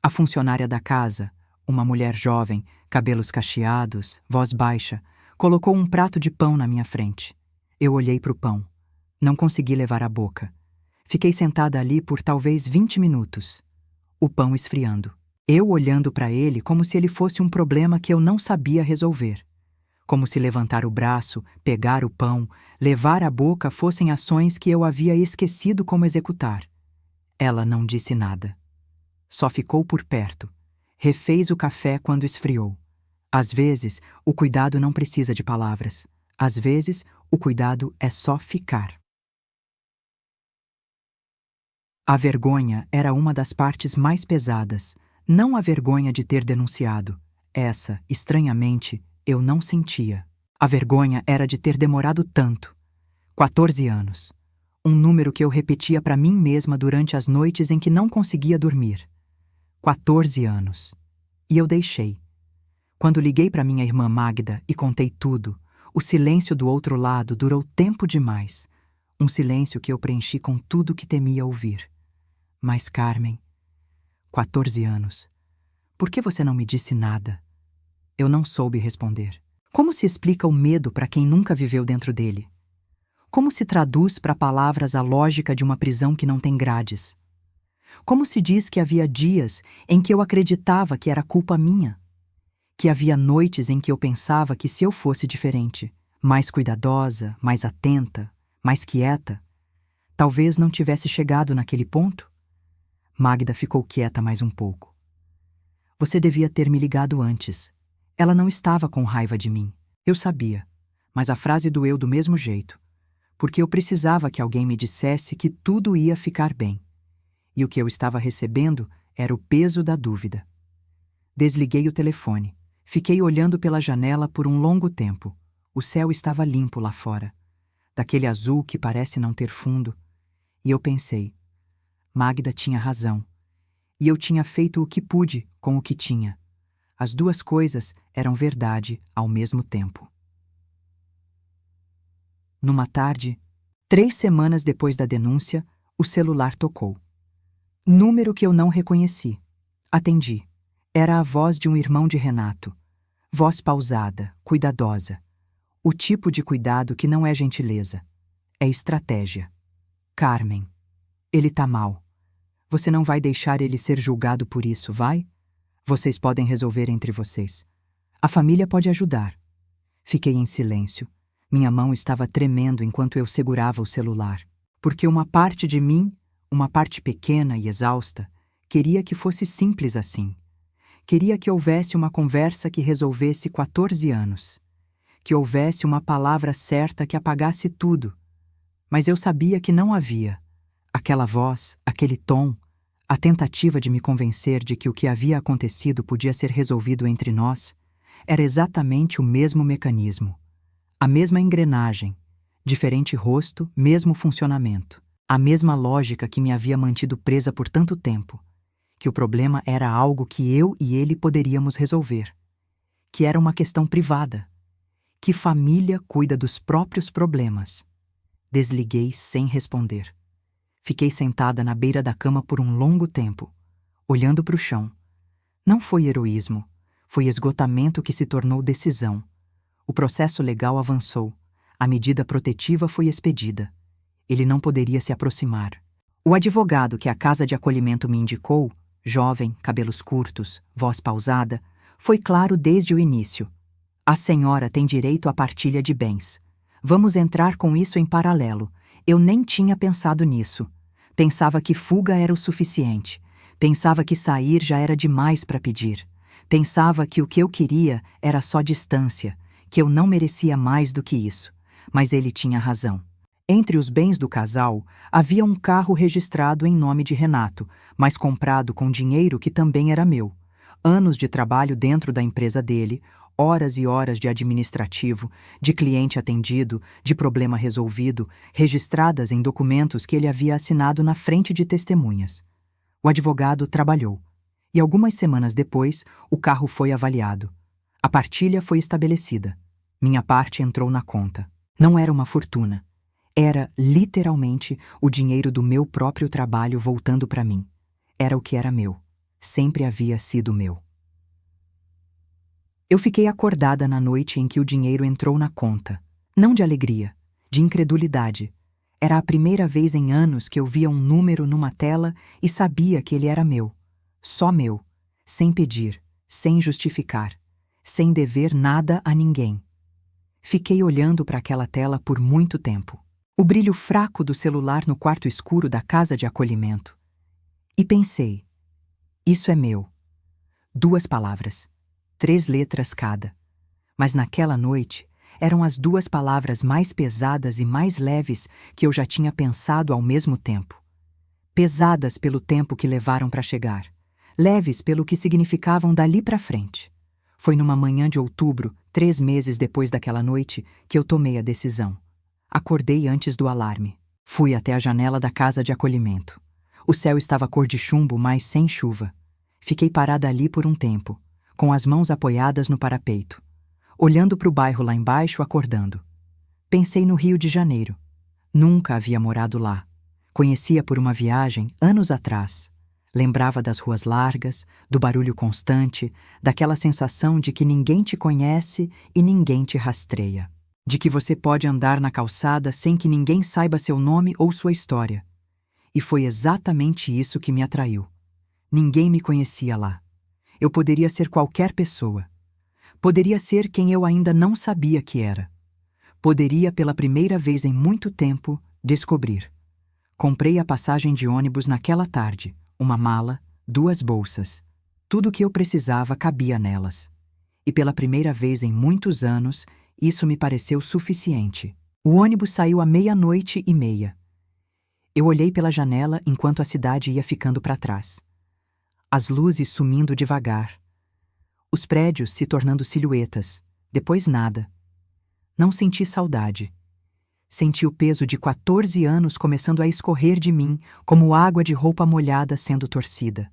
Speaker 1: A funcionária da casa, uma mulher jovem, cabelos cacheados, voz baixa, colocou um prato de pão na minha frente. Eu olhei para o pão. Não consegui levar à boca. Fiquei sentada ali por talvez 20 minutos. O pão esfriando. Eu olhando para ele como se ele fosse um problema que eu não sabia resolver. Como se levantar o braço, pegar o pão, levar à boca fossem ações que eu havia esquecido como executar. Ela não disse nada. Só ficou por perto, refez o café quando esfriou. Às vezes, o cuidado não precisa de palavras. Às vezes, o cuidado é só ficar. A vergonha era uma das partes mais pesadas, não a vergonha de ter denunciado. Essa, estranhamente, eu não sentia. A vergonha era de ter demorado tanto. 14 anos. Um número que eu repetia para mim mesma durante as noites em que não conseguia dormir. 14 anos. E eu deixei. Quando liguei para minha irmã Magda e contei tudo, o silêncio do outro lado durou tempo demais. Um silêncio que eu preenchi com tudo que temia ouvir. Mas, Carmen, 14 anos. Por que você não me disse nada? Eu não soube responder. Como se explica o medo para quem nunca viveu dentro dele? Como se traduz para palavras a lógica de uma prisão que não tem grades? Como se diz que havia dias em que eu acreditava que era culpa minha? Que havia noites em que eu pensava que se eu fosse diferente, mais cuidadosa, mais atenta, mais quieta, talvez não tivesse chegado naquele ponto? Magda ficou quieta mais um pouco. Você devia ter me ligado antes. Ela não estava com raiva de mim. Eu sabia, mas a frase doeu do mesmo jeito, porque eu precisava que alguém me dissesse que tudo ia ficar bem. E o que eu estava recebendo era o peso da dúvida. Desliguei o telefone. Fiquei olhando pela janela por um longo tempo. O céu estava limpo lá fora, daquele azul que parece não ter fundo. E eu pensei, Magda tinha razão. E eu tinha feito o que pude com o que tinha. As duas coisas eram verdade ao mesmo tempo. Numa tarde, 3 semanas depois da denúncia, o celular tocou. Número que eu não reconheci. Atendi. Era a voz de um irmão de Renato. Voz pausada, cuidadosa. O tipo de cuidado que não é gentileza. É estratégia. Carmen, ele tá mal. Você não vai deixar ele ser julgado por isso, vai? Vocês podem resolver entre vocês. A família pode ajudar. Fiquei em silêncio. Minha mão estava tremendo enquanto eu segurava o celular. Porque uma parte de mim, uma parte pequena e exausta, queria que fosse simples assim. Queria que houvesse uma conversa que resolvesse 14 anos. Que houvesse uma palavra certa que apagasse tudo. Mas eu sabia que não havia. Aquela voz, aquele tom, a tentativa de me convencer de que o que havia acontecido podia ser resolvido entre nós, era exatamente o mesmo mecanismo. A mesma engrenagem, diferente rosto, mesmo funcionamento. A mesma lógica que me havia mantido presa por tanto tempo. Que o problema era algo que eu e ele poderíamos resolver. Que era uma questão privada. Que família cuida dos próprios problemas. Desliguei sem responder. Fiquei sentada na beira da cama por um longo tempo, olhando para o chão. Não foi heroísmo, foi esgotamento que se tornou decisão. O processo legal avançou, a medida protetiva foi expedida. Ele não poderia se aproximar. O advogado que a casa de acolhimento me indicou, jovem, cabelos curtos, voz pausada, foi claro desde o início. A senhora tem direito à partilha de bens. Vamos entrar com isso em paralelo. Eu nem tinha pensado nisso. Pensava que fuga era o suficiente. Pensava que sair já era demais para pedir. Pensava que o que eu queria era só distância, que eu não merecia mais do que isso. Mas ele tinha razão. Entre os bens do casal, havia um carro registrado em nome de Renato, mas comprado com dinheiro que também era meu. Anos de trabalho dentro da empresa dele, horas e horas de administrativo, de cliente atendido, de problema resolvido, registradas em documentos que ele havia assinado na frente de testemunhas. O advogado trabalhou, e algumas semanas depois, o carro foi avaliado. A partilha foi estabelecida. Minha parte entrou na conta. Não era uma fortuna. Era, literalmente, o dinheiro do meu próprio trabalho voltando para mim. Era o que era meu. Sempre havia sido meu. Eu fiquei acordada na noite em que o dinheiro entrou na conta. Não de alegria, de incredulidade. Era a primeira vez em anos que eu via um número numa tela e sabia que ele era meu. Só meu. Sem pedir, sem justificar, sem dever nada a ninguém. Fiquei olhando para aquela tela por muito tempo. O brilho fraco do celular no quarto escuro da casa de acolhimento. E pensei, isso é meu. 2 palavras, 3 letras cada. Mas naquela noite, eram as 2 palavras mais pesadas e mais leves que eu já tinha pensado ao mesmo tempo. Pesadas pelo tempo que levaram para chegar, leves pelo que significavam dali para frente. Foi numa manhã de outubro, 3 meses depois daquela noite, que eu tomei a decisão. Acordei antes do alarme. Fui até a janela da casa de acolhimento. O céu estava cor de chumbo, mas sem chuva. Fiquei parada ali por um tempo, com as mãos apoiadas no parapeito, olhando para o bairro lá embaixo, acordando. Pensei no Rio de Janeiro. Nunca havia morado lá. Conhecia por uma viagem, anos atrás. Lembrava das ruas largas, do barulho constante, daquela sensação de que ninguém te conhece e ninguém te rastreia. De que você pode andar na calçada sem que ninguém saiba seu nome ou sua história. E foi exatamente isso que me atraiu. Ninguém me conhecia lá. Eu poderia ser qualquer pessoa. Poderia ser quem eu ainda não sabia que era. Poderia, pela primeira vez em muito tempo, descobrir. Comprei a passagem de ônibus naquela tarde, uma mala, 2 bolsas. Tudo o que eu precisava cabia nelas. E pela primeira vez em muitos anos, isso me pareceu suficiente. O ônibus saiu à 00:30. Eu olhei pela janela enquanto a cidade ia ficando para trás. As luzes sumindo devagar. Os prédios se tornando silhuetas. Depois nada. Não senti saudade. Senti o peso de 14 anos começando a escorrer de mim, como água de roupa molhada sendo torcida.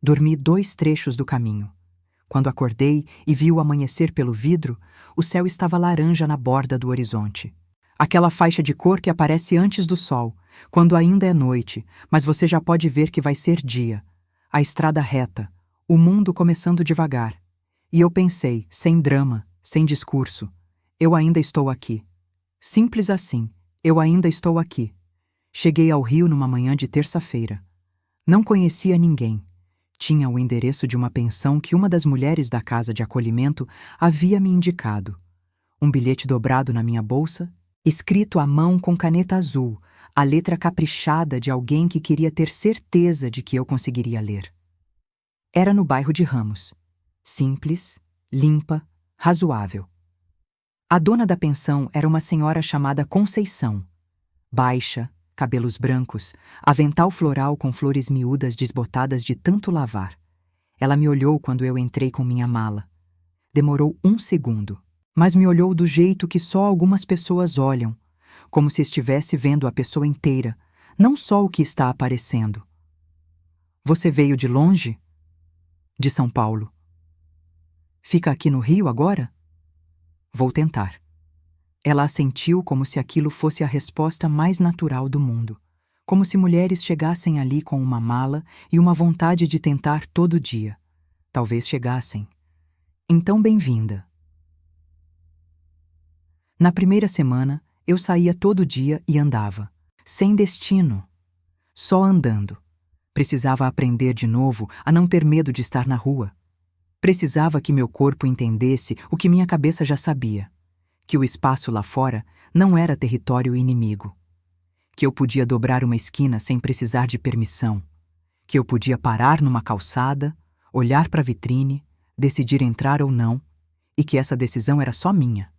Speaker 1: Dormi 2 trechos do caminho. Quando acordei e vi o amanhecer pelo vidro, o céu estava laranja na borda do horizonte. Aquela faixa de cor que aparece antes do sol, quando ainda é noite, mas você já pode ver que vai ser dia. A estrada reta, o mundo começando devagar. E eu pensei, sem drama, sem discurso, eu ainda estou aqui. Simples assim, eu ainda estou aqui. Cheguei ao Rio numa manhã de terça-feira. Não conhecia ninguém. Tinha o endereço de uma pensão que uma das mulheres da casa de acolhimento havia me indicado. Um bilhete dobrado na minha bolsa, escrito à mão com caneta azul, a letra caprichada de alguém que queria ter certeza de que eu conseguiria ler. Era no bairro de Ramos. Simples, limpa, razoável. A dona da pensão era uma senhora chamada Conceição. Baixa, cabelos brancos, avental floral com flores miúdas desbotadas de tanto lavar. Ela me olhou quando eu entrei com minha mala. Demorou 1 segundo, mas me olhou do jeito que só algumas pessoas olham, como se estivesse vendo a pessoa inteira, não só o que está aparecendo. Você veio de longe? De São Paulo. Fica aqui no Rio agora? Vou tentar. Ela assentiu como se aquilo fosse a resposta mais natural do mundo, como se mulheres chegassem ali com uma mala e uma vontade de tentar todo dia. Talvez chegassem. Então, bem-vinda. Na primeira semana, eu saía todo dia e andava, sem destino, só andando. Precisava aprender de novo a não ter medo de estar na rua. Precisava que meu corpo entendesse o que minha cabeça já sabia, que o espaço lá fora não era território inimigo, que eu podia dobrar uma esquina sem precisar de permissão, que eu podia parar numa calçada, olhar para a vitrine, decidir entrar ou não, e que essa decisão era só minha,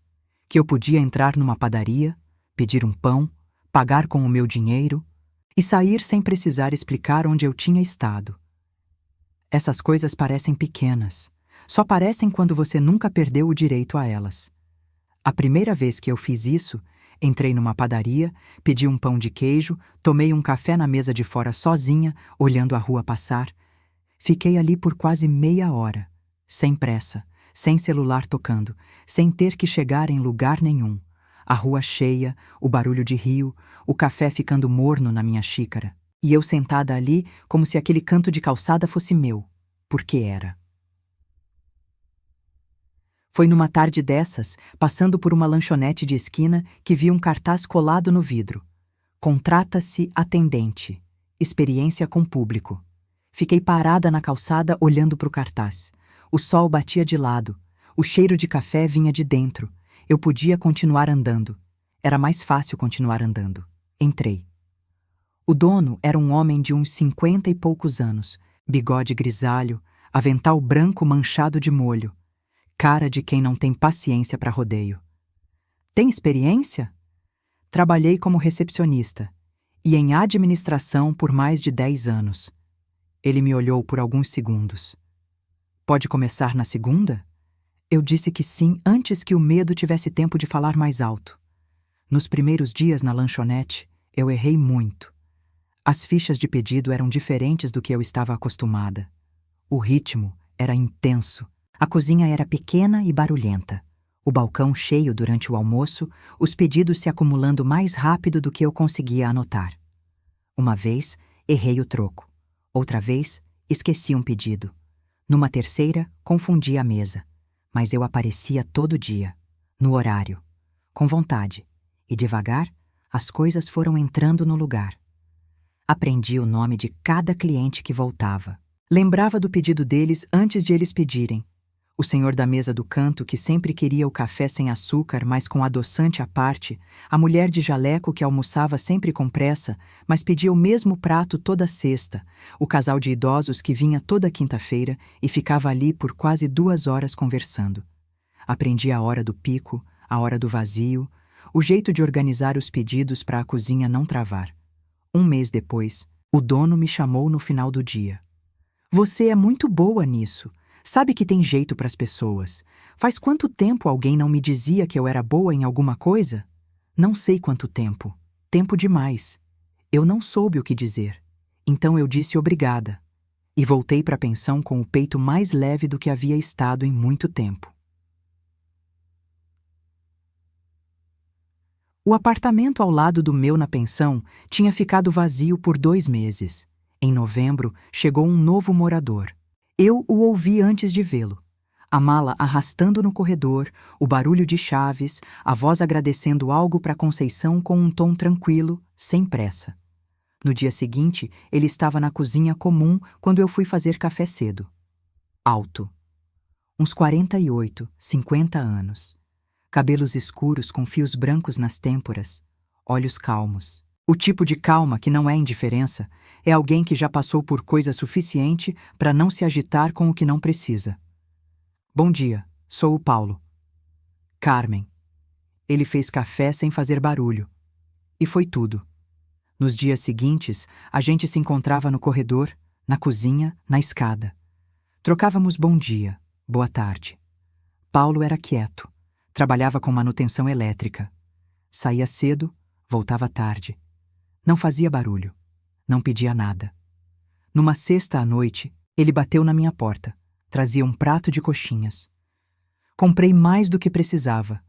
Speaker 1: que eu podia entrar numa padaria, pedir um pão, pagar com o meu dinheiro e sair sem precisar explicar onde eu tinha estado. Essas coisas parecem pequenas, só parecem quando você nunca perdeu o direito a elas. A primeira vez que eu fiz isso, entrei numa padaria, pedi um pão de queijo, tomei um café na mesa de fora sozinha, olhando a rua passar. Fiquei ali por quase meia hora, sem pressa, sem celular tocando, sem ter que chegar em lugar nenhum. A rua cheia, o barulho de rio, o café ficando morno na minha xícara. E eu sentada ali como se aquele canto de calçada fosse meu, porque era. Foi numa tarde dessas, passando por uma lanchonete de esquina, que vi um cartaz colado no vidro. Contrata-se atendente. Experiência com público. Fiquei parada na calçada olhando para o cartaz. O sol batia de lado. O cheiro de café vinha de dentro. Eu podia continuar andando. Era mais fácil continuar andando. Entrei. O dono era um homem de uns 50 e poucos anos, bigode grisalho, avental branco manchado de molho, cara de quem não tem paciência para rodeio. Tem experiência? Trabalhei como recepcionista e em administração por mais de 10 anos. Ele me olhou por alguns segundos. Pode começar na segunda? Eu disse que sim antes que o medo tivesse tempo de falar mais alto. Nos primeiros dias na lanchonete, eu errei muito. As fichas de pedido eram diferentes do que eu estava acostumada. O ritmo era intenso. A cozinha era pequena e barulhenta. O balcão cheio durante o almoço, os pedidos se acumulando mais rápido do que eu conseguia anotar. Uma vez, errei o troco. Outra vez, esqueci um pedido. Numa terceira, confundi a mesa. Mas eu aparecia todo dia, no horário, com vontade, e devagar, as coisas foram entrando no lugar. Aprendi o nome de cada cliente que voltava. Lembrava do pedido deles antes de eles pedirem. O senhor da mesa do canto que sempre queria o café sem açúcar, mas com adoçante à parte, a mulher de jaleco que almoçava sempre com pressa, mas pedia o mesmo prato toda sexta, o casal de idosos que vinha toda quinta-feira e ficava ali por quase 2 horas conversando. Aprendi a hora do pico, a hora do vazio, o jeito de organizar os pedidos para a cozinha não travar. 1 mês depois, o dono me chamou no final do dia. Você é muito boa nisso. Sabe que tem jeito para as pessoas. Faz quanto tempo alguém não me dizia que eu era boa em alguma coisa? Não sei quanto tempo. Tempo demais. Eu não soube o que dizer. Então eu disse obrigada. E voltei para a pensão com o peito mais leve do que havia estado em muito tempo. O apartamento ao lado do meu na pensão tinha ficado vazio por 2 meses. Em novembro, chegou um novo morador. Eu o ouvi antes de vê-lo. A mala arrastando no corredor, o barulho de chaves, a voz agradecendo algo para Conceição com um tom tranquilo, sem pressa. No dia seguinte, ele estava na cozinha comum quando eu fui fazer café cedo. Alto. Uns 48, 50 anos. Cabelos escuros com fios brancos nas têmporas. Olhos calmos. O tipo de calma que não é indiferença, é alguém que já passou por coisa suficiente para não se agitar com o que não precisa. Bom dia, sou o Paulo. Carmen. Ele fez café sem fazer barulho. E foi tudo. Nos dias seguintes, a gente se encontrava no corredor, na cozinha, na escada. Trocávamos bom dia, boa tarde. Paulo era quieto. Trabalhava com manutenção elétrica. Saía cedo, voltava tarde. Não fazia barulho. Não pedia nada. Numa sexta à noite, ele bateu na minha porta. Trazia um prato de coxinhas. Comprei mais do que precisava.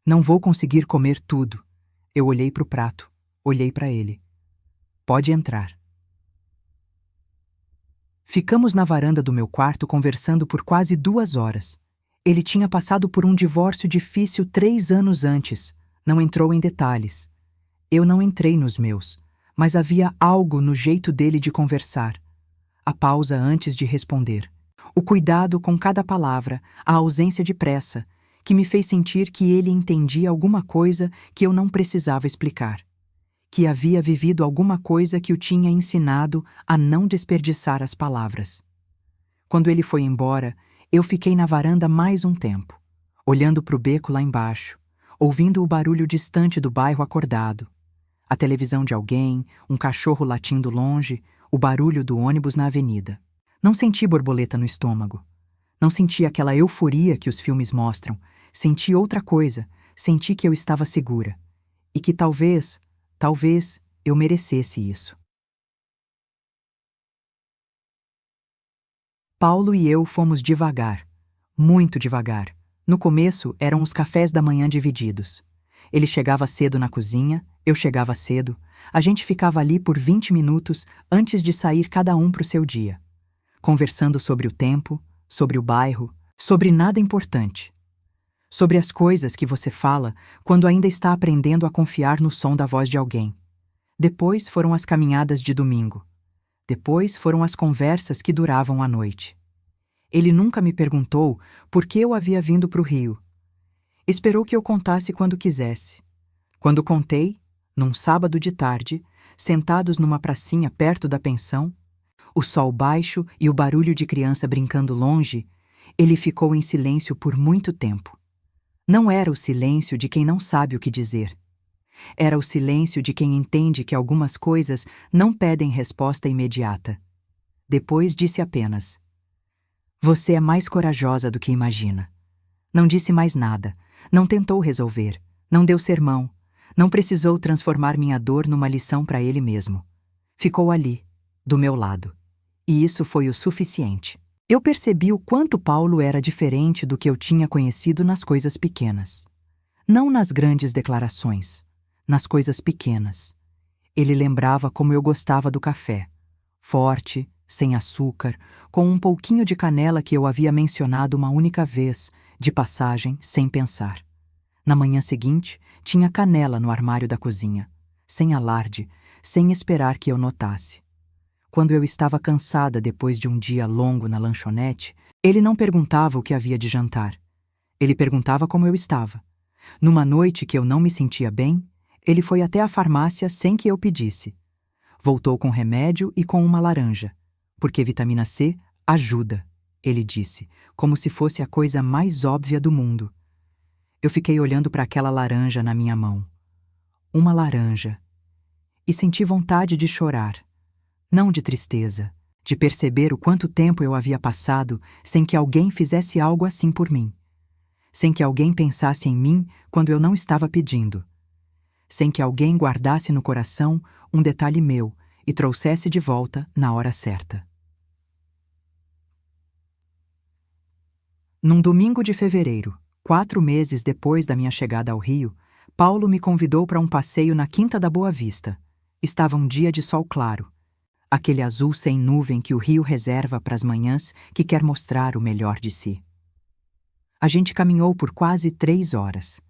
Speaker 1: Não vou conseguir comer tudo. Eu olhei para o prato. Olhei para ele. Pode entrar. Ficamos na varanda do meu quarto conversando por quase 2 horas. Ele tinha passado por um divórcio difícil 3 anos antes. Não entrou em detalhes. Eu não entrei nos meus, mas havia algo no jeito dele de conversar. A pausa antes de responder. O cuidado com cada palavra, a ausência de pressa, que me fez sentir que ele entendia alguma coisa que eu não precisava explicar. Que havia vivido alguma coisa que o tinha ensinado a não desperdiçar as palavras. Quando ele foi embora, eu fiquei na varanda mais um tempo, olhando para o beco lá embaixo, ouvindo o barulho distante do bairro acordado. A televisão de alguém, um cachorro latindo longe, o barulho do ônibus na avenida. Não senti borboleta no estômago. Não senti aquela euforia que os filmes mostram. Senti outra coisa. Senti que eu estava segura. E que talvez eu merecesse isso. Paulo e eu fomos devagar. Muito devagar. No começo, eram os cafés da manhã divididos. Ele chegava cedo na cozinha, eu chegava cedo. A gente ficava ali por 20 minutos antes de sair cada um para o seu dia. Conversando sobre o tempo, sobre o bairro, sobre nada importante. Sobre as coisas que você fala quando ainda está aprendendo a confiar no som da voz de alguém. Depois foram as caminhadas de domingo. Depois foram as conversas que duravam a noite. Ele nunca me perguntou por que eu havia vindo para o Rio. Esperou que eu contasse quando quisesse. Quando contei, num sábado de tarde, sentados numa pracinha perto da pensão, o sol baixo e o barulho de criança brincando longe, ele ficou em silêncio por muito tempo. Não era o silêncio de quem não sabe o que dizer. Era o silêncio de quem entende que algumas coisas não pedem resposta imediata. Depois disse apenas: "Você é mais corajosa do que imagina." Não disse mais nada, não tentou resolver, não deu sermão, não precisou transformar minha dor numa lição para ele mesmo. Ficou ali, do meu lado. E isso foi o suficiente. Eu percebi o quanto Paulo era diferente do que eu tinha conhecido nas coisas pequenas. Não nas grandes declarações, nas coisas pequenas. Ele lembrava como eu gostava do café. Forte, sem açúcar, com um pouquinho de canela que eu havia mencionado uma única vez, de passagem, sem pensar. Na manhã seguinte, tinha canela no armário da cozinha, sem alarde, sem esperar que eu notasse. Quando eu estava cansada depois de um dia longo na lanchonete, ele não perguntava o que havia de jantar. Ele perguntava como eu estava. Numa noite que eu não me sentia bem, ele foi até a farmácia sem que eu pedisse. Voltou com remédio e com uma laranja, porque vitamina C ajuda, ele disse, como se fosse a coisa mais óbvia do mundo. Eu fiquei olhando para aquela laranja na minha mão. Uma laranja. E senti vontade de chorar. Não de tristeza, de perceber o quanto tempo eu havia passado sem que alguém fizesse algo assim por mim. Sem que alguém pensasse em mim quando eu não estava pedindo. Sem que alguém guardasse no coração um detalhe meu e trouxesse de volta na hora certa. Num domingo de fevereiro, 4 meses depois da minha chegada ao Rio, Paulo me convidou para um passeio na Quinta da Boa Vista. Estava um dia de sol claro, aquele azul sem nuvem que o Rio reserva para as manhãs que quer mostrar o melhor de si. A gente caminhou por quase 3 horas.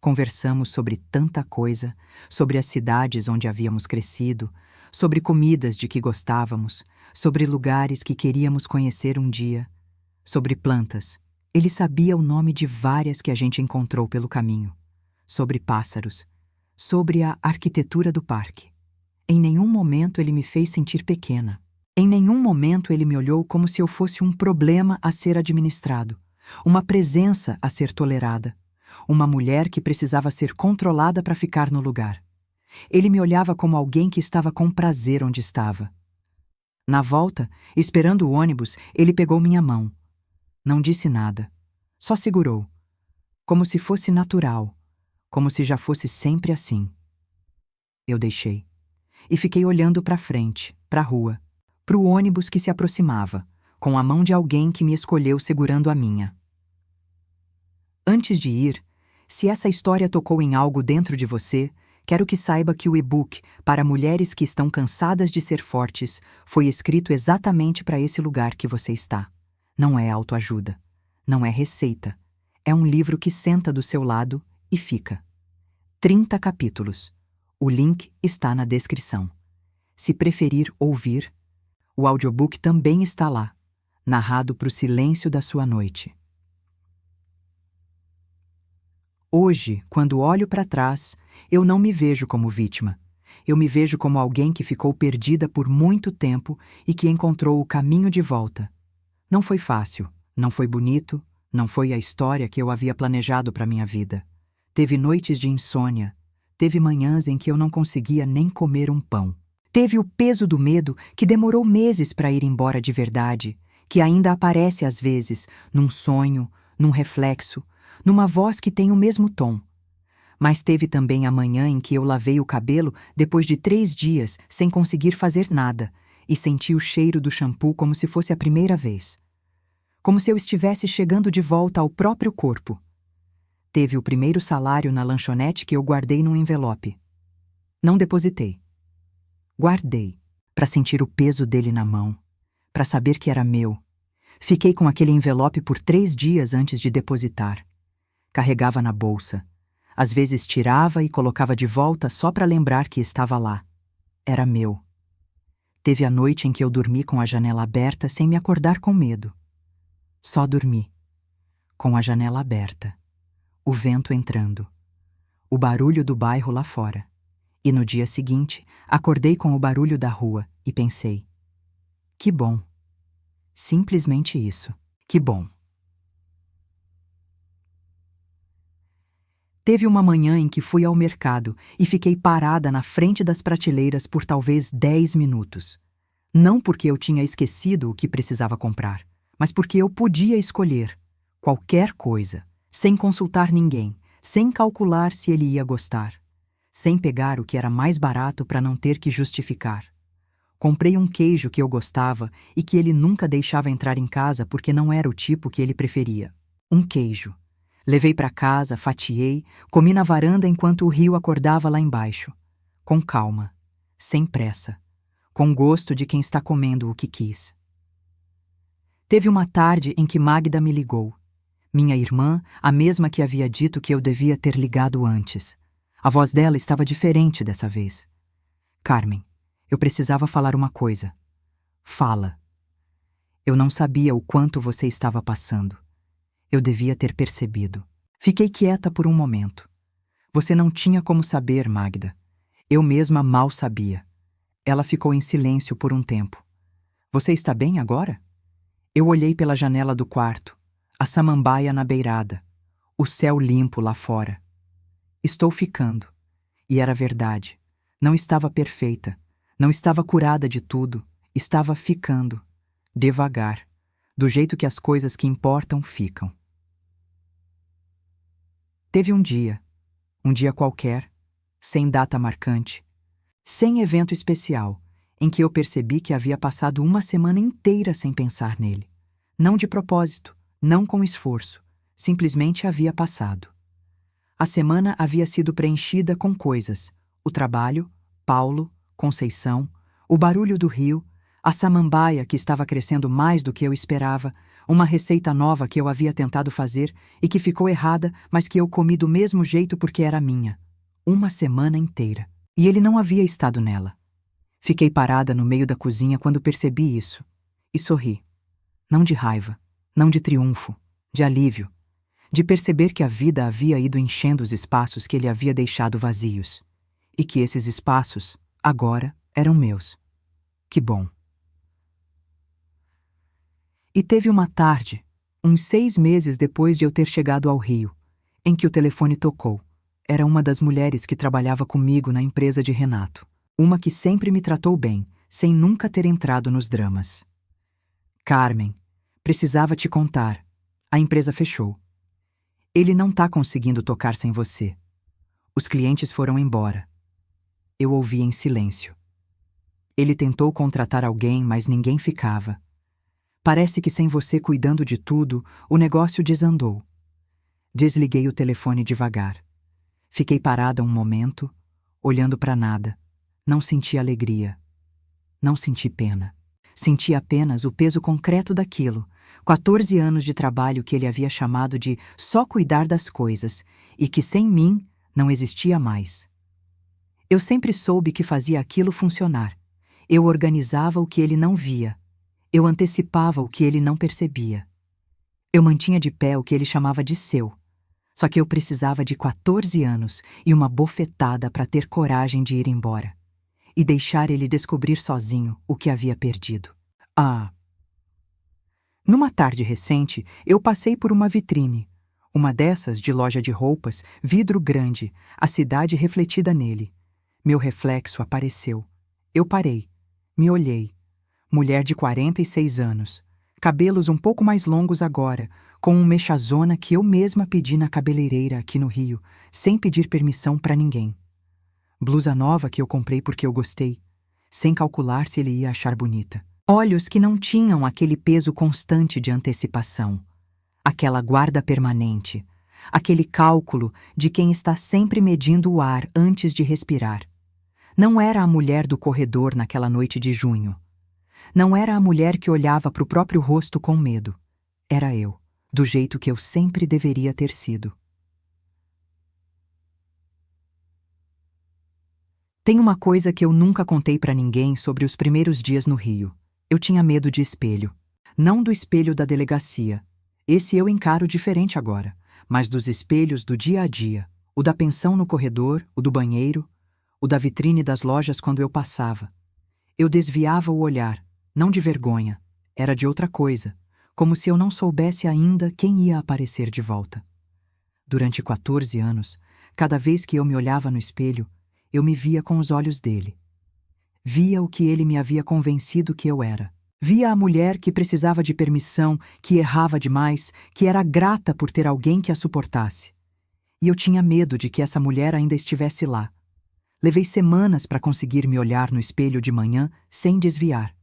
Speaker 1: Conversamos sobre tanta coisa, sobre as cidades onde havíamos crescido, sobre comidas de que gostávamos, sobre lugares que queríamos conhecer um dia, sobre plantas. Ele sabia o nome de várias que a gente encontrou pelo caminho, sobre pássaros, sobre a arquitetura do parque. Em nenhum momento ele me fez sentir pequena. Em nenhum momento ele me olhou como se eu fosse um problema a ser administrado, uma presença a ser tolerada, uma mulher que precisava ser controlada para ficar no lugar. Ele me olhava como alguém que estava com prazer onde estava. Na volta, esperando o ônibus, ele pegou minha mão. Não disse nada, só segurou, como se fosse natural, como se já fosse sempre assim. Eu deixei. E fiquei olhando para frente, para a rua, para o ônibus que se aproximava, com a mão de alguém que me escolheu segurando a minha. Antes de ir, se essa história tocou em algo dentro de você, quero que saiba que o e-book para mulheres que estão cansadas de ser fortes foi escrito exatamente para esse lugar que você está. Não é autoajuda, não é receita, é um livro que senta do seu lado e fica. 30 capítulos. O link está na descrição. Se preferir ouvir, o audiobook também está lá, narrado para o silêncio da sua noite. Hoje, quando olho para trás, eu não me vejo como vítima. Eu me vejo como alguém que ficou perdida por muito tempo e que encontrou o caminho de volta. Não foi fácil, não foi bonito, não foi a história que eu havia planejado para minha vida. Teve noites de insônia, teve manhãs em que eu não conseguia nem comer um pão. Teve o peso do medo que demorou meses para ir embora de verdade, que ainda aparece às vezes, num sonho, num reflexo, numa voz que tem o mesmo tom. Mas teve também a manhã em que eu lavei o cabelo depois de 3 dias sem conseguir fazer nada e senti o cheiro do shampoo como se fosse a primeira vez. Como se eu estivesse chegando de volta ao próprio corpo. Teve o primeiro salário na lanchonete que eu guardei num envelope. Não depositei. Guardei, para sentir o peso dele na mão, para saber que era meu. Fiquei com aquele envelope por 3 dias antes de depositar. Carregava na bolsa. Às vezes tirava e colocava de volta só para lembrar que estava lá. Era meu. Teve a noite em que eu dormi com a janela aberta sem me acordar com medo. Só dormi. Com a janela aberta. O vento entrando. O barulho do bairro lá fora. E no dia seguinte, acordei com o barulho da rua e pensei: Que bom. Simplesmente isso. Que bom. Teve uma manhã em que fui ao mercado e fiquei parada na frente das prateleiras por talvez 10 minutos. Não porque eu tinha esquecido o que precisava comprar, mas porque eu podia escolher qualquer coisa, sem consultar ninguém, sem calcular se ele ia gostar, sem pegar o que era mais barato para não ter que justificar. Comprei um queijo que eu gostava e que ele nunca deixava entrar em casa porque não era o tipo que ele preferia. Um queijo. Levei para casa, fatiei, comi na varanda enquanto o rio acordava lá embaixo. Com calma, sem pressa, com gosto de quem está comendo o que quis. Teve uma tarde em que Magda me ligou. Minha irmã, a mesma que havia dito que eu devia ter ligado antes. A voz dela estava diferente dessa vez. Carmen, eu precisava falar uma coisa. Fala. Eu não sabia o quanto você estava passando. Eu devia ter percebido. Fiquei quieta por um momento. Você não tinha como saber, Magda. Eu mesma mal sabia. Ela ficou em silêncio por um tempo. Você está bem agora? Eu olhei pela janela do quarto, a samambaia na beirada, o céu limpo lá fora. Estou ficando. E era verdade. Não estava perfeita. Não estava curada de tudo. Estava ficando. Devagar. Do jeito que as coisas que importam ficam. Teve um dia qualquer, sem data marcante, sem evento especial, em que eu percebi que havia passado uma semana inteira sem pensar nele. Não de propósito, não com esforço, simplesmente havia passado. A semana havia sido preenchida com coisas: o trabalho, Paulo, Conceição, o barulho do rio, a samambaia que estava crescendo mais do que eu esperava, uma receita nova que eu havia tentado fazer e que ficou errada, mas que eu comi do mesmo jeito porque era minha. Uma semana inteira. E ele não havia estado nela. Fiquei parada no meio da cozinha quando percebi isso. E sorri. Não de raiva, não de triunfo, de alívio. De perceber que a vida havia ido enchendo os espaços que ele havia deixado vazios. E que esses espaços, agora, eram meus. Que bom. E teve uma tarde, uns 6 meses depois de eu ter chegado ao Rio, em que o telefone tocou. Era uma das mulheres que trabalhava comigo na empresa de Renato. Uma que sempre me tratou bem, sem nunca ter entrado nos dramas. Carmen, precisava te contar. A empresa fechou. Ele não tá conseguindo tocar sem você. Os clientes foram embora. Eu ouvi em silêncio. Ele tentou contratar alguém, mas ninguém ficava. Parece que sem você cuidando de tudo, o negócio desandou. Desliguei o telefone devagar. Fiquei parada um momento, olhando para nada. Não senti alegria. Não senti pena. Senti apenas o peso concreto daquilo, 14 anos de trabalho que ele havia chamado de só cuidar das coisas e que sem mim não existia mais. Eu sempre soube que fazia aquilo funcionar. Eu organizava o que ele não via. Eu antecipava o que ele não percebia. Eu mantinha de pé o que ele chamava de seu. Só que eu precisava de 14 anos e uma bofetada para ter coragem de ir embora. E deixar ele descobrir sozinho o que havia perdido. Numa tarde recente, eu passei por uma vitrine. Uma dessas de loja de roupas, vidro grande, a cidade refletida nele. Meu reflexo apareceu. Eu parei. Me olhei. Mulher de 46 anos. Cabelos um pouco mais longos agora, com um mechazona que eu mesma pedi na cabeleireira aqui no Rio, sem pedir permissão para ninguém. Blusa nova que eu comprei porque eu gostei, sem calcular se ele ia achar bonita. Olhos que não tinham aquele peso constante de antecipação, aquela guarda permanente, aquele cálculo de quem está sempre medindo o ar antes de respirar. Não era a mulher do corredor naquela noite de junho. Não era a mulher que olhava para o próprio rosto com medo. Era eu, do jeito que eu sempre deveria ter sido. Tem uma coisa que eu nunca contei para ninguém sobre os primeiros dias no Rio. Eu tinha medo de espelho. Não do espelho da delegacia. Esse eu encaro diferente agora. Mas dos espelhos do dia a dia. O da pensão no corredor, o do banheiro, o da vitrine das lojas quando eu passava. Eu desviava o olhar. Não de vergonha, era de outra coisa, como se eu não soubesse ainda quem ia aparecer de volta. Durante 14 anos, cada vez que eu me olhava no espelho, eu me via com os olhos dele. Via o que ele me havia convencido que eu era. Via a mulher que precisava de permissão, que errava demais, que era grata por ter alguém que a suportasse. E eu tinha medo de que essa mulher ainda estivesse lá. Levei semanas para conseguir me olhar no espelho de manhã sem desviar.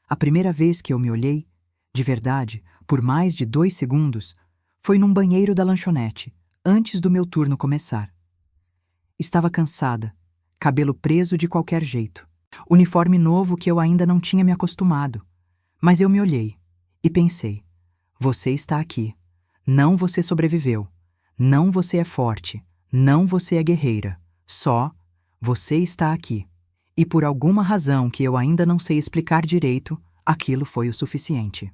Speaker 1: A primeira vez que eu me olhei, de verdade, por mais de 2 segundos, foi num banheiro da lanchonete, antes do meu turno começar. Estava cansada, cabelo preso de qualquer jeito. Uniforme novo que eu ainda não tinha me acostumado. Mas eu me olhei e pensei: você está aqui. Não você sobreviveu. Não você é forte. Não você é guerreira. Só você está aqui. E por alguma razão que eu ainda não sei explicar direito, aquilo foi o suficiente.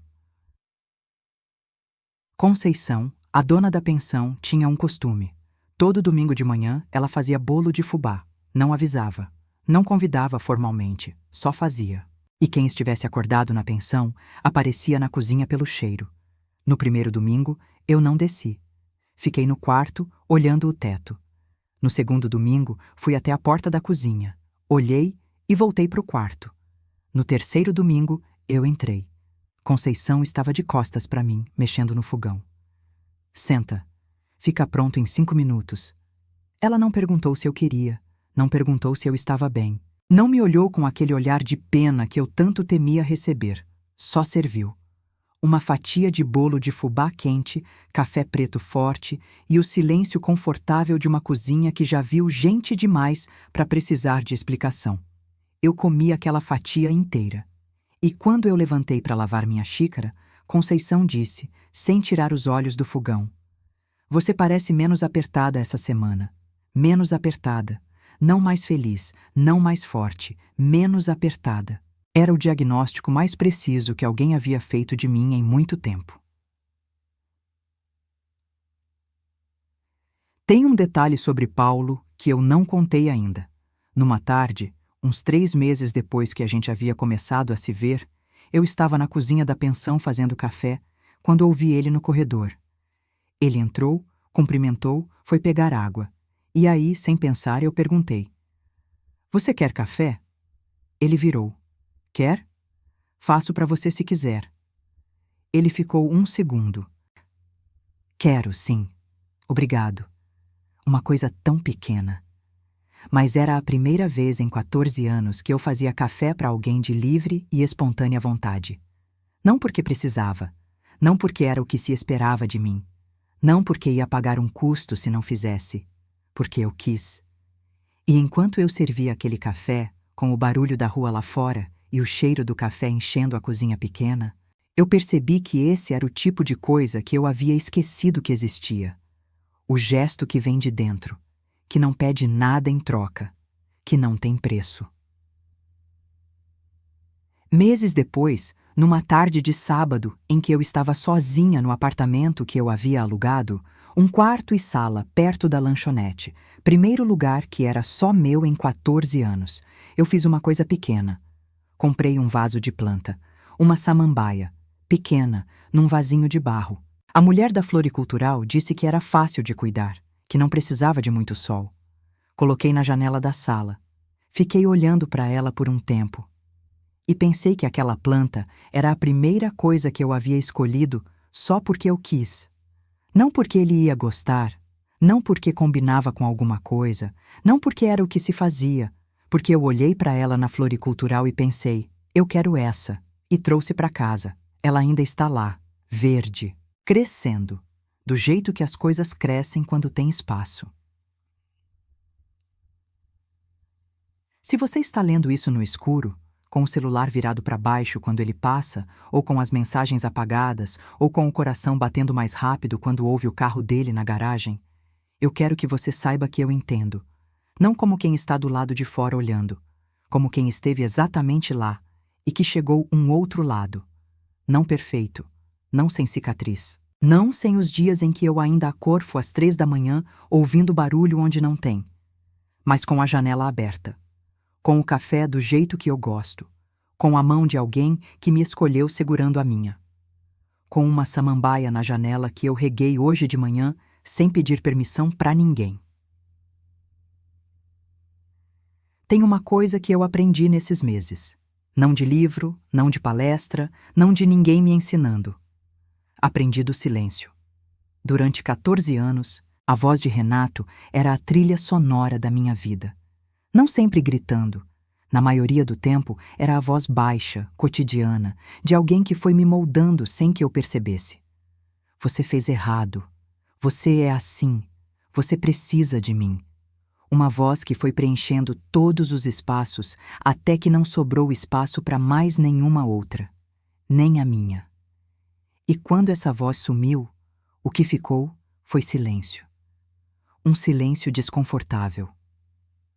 Speaker 1: Conceição, a dona da pensão, tinha um costume. Todo domingo de manhã ela fazia bolo de fubá. Não avisava. Não convidava formalmente, só fazia. E quem estivesse acordado na pensão aparecia na cozinha pelo cheiro. No primeiro domingo, eu não desci. Fiquei no quarto, olhando o teto. No segundo domingo, fui até a porta da cozinha. Olhei e voltei para o quarto. No terceiro domingo, eu entrei. Conceição estava de costas para mim, mexendo no fogão. Senta. Fica pronto em 5 minutos. Ela não perguntou se eu queria. Não perguntou se eu estava bem. Não me olhou com aquele olhar de pena que eu tanto temia receber. Só serviu. Uma fatia de bolo de fubá quente, café preto forte e o silêncio confortável de uma cozinha que já viu gente demais para precisar de explicação. Eu comi aquela fatia inteira. E quando eu levantei para lavar minha xícara, Conceição disse, sem tirar os olhos do fogão: você parece menos apertada essa semana. Menos apertada. Não mais feliz, não mais forte, menos apertada. Era o diagnóstico mais preciso que alguém havia feito de mim em muito tempo. Tem um detalhe sobre Paulo que eu não contei ainda. Numa tarde, uns 3 meses depois que a gente havia começado a se ver, eu estava na cozinha da pensão fazendo café, quando ouvi ele no corredor. Ele entrou, cumprimentou, foi pegar água. E aí, sem pensar, eu perguntei: você quer café? Ele virou. Quer? Faço para você se quiser. Ele ficou 1 segundo. Quero, sim. Obrigado. Uma coisa tão pequena. Mas era a primeira vez em 14 anos que eu fazia café para alguém de livre e espontânea vontade. Não porque precisava. Não porque era o que se esperava de mim. Não porque ia pagar um custo se não fizesse. Porque eu quis. E enquanto eu servia aquele café, com o barulho da rua lá fora e o cheiro do café enchendo a cozinha pequena, eu percebi que esse era o tipo de coisa que eu havia esquecido que existia. O gesto que vem de dentro, que não pede nada em troca, que não tem preço. Meses depois, numa tarde de sábado em que eu estava sozinha no apartamento que eu havia alugado, um quarto e sala perto da lanchonete, primeiro lugar que era só meu em 14 anos, eu fiz uma coisa pequena. Comprei um vaso de planta, uma samambaia, pequena, num vasinho de barro. A mulher da floricultural disse que era fácil de cuidar, que não precisava de muito sol. Coloquei na janela da sala. Fiquei olhando para ela por um tempo. E pensei que aquela planta era a primeira coisa que eu havia escolhido só porque eu quis. Não porque ele ia gostar, não porque combinava com alguma coisa, não porque era o que se fazia, porque eu olhei para ela na floricultural e pensei, eu quero essa, e trouxe para casa. Ela ainda está lá, verde, crescendo, do jeito que as coisas crescem quando tem espaço. Se você está lendo isso no escuro, com o celular virado para baixo quando ele passa, ou com as mensagens apagadas, ou com o coração batendo mais rápido quando ouve o carro dele na garagem, eu quero que você saiba que eu entendo. Não como quem está do lado de fora olhando, como quem esteve exatamente lá e que chegou um outro lado. Não perfeito, não sem cicatriz. Não sem os dias em que eu ainda acorfo às 3 da manhã ouvindo barulho onde não tem, mas com a janela aberta. Com o café do jeito que eu gosto, com a mão de alguém que me escolheu segurando a minha, com uma samambaia na janela que eu reguei hoje de manhã sem pedir permissão para ninguém. Tem uma coisa que eu aprendi nesses meses. Não de livro, não de palestra, não de ninguém me ensinando. Aprendi do silêncio. Durante 14 anos, a voz de Renato era a trilha sonora da minha vida. Não sempre gritando. Na maioria do tempo, era a voz baixa, cotidiana, de alguém que foi me moldando sem que eu percebesse. Você fez errado. Você é assim. Você precisa de mim. Uma voz que foi preenchendo todos os espaços até que não sobrou espaço para mais nenhuma outra, nem a minha. E quando essa voz sumiu, o que ficou foi silêncio. Um silêncio desconfortável,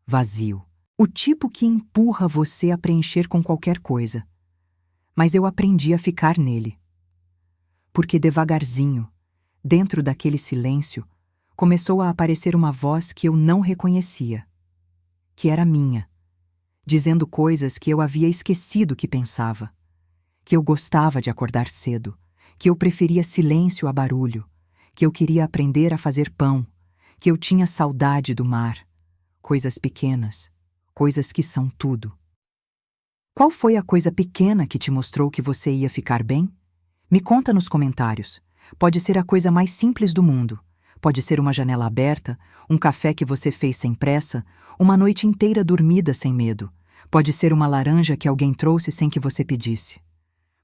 Speaker 1: vazio, o tipo que empurra você a preencher com qualquer coisa. Mas eu aprendi a ficar nele. Porque devagarzinho, dentro daquele silêncio, começou a aparecer uma voz que eu não reconhecia, que era minha, dizendo coisas que eu havia esquecido que pensava, que eu gostava de acordar cedo, que eu preferia silêncio a barulho, que eu queria aprender a fazer pão, que eu tinha saudade do mar, coisas pequenas, coisas que são tudo. Qual foi a coisa pequena que te mostrou que você ia ficar bem? Me conta nos comentários. Pode ser a coisa mais simples do mundo. Pode ser uma janela aberta, um café que você fez sem pressa, uma noite inteira dormida sem medo. Pode ser uma laranja que alguém trouxe sem que você pedisse.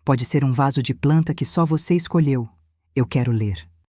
Speaker 1: Pode ser um vaso de planta que só você escolheu. Eu quero ler.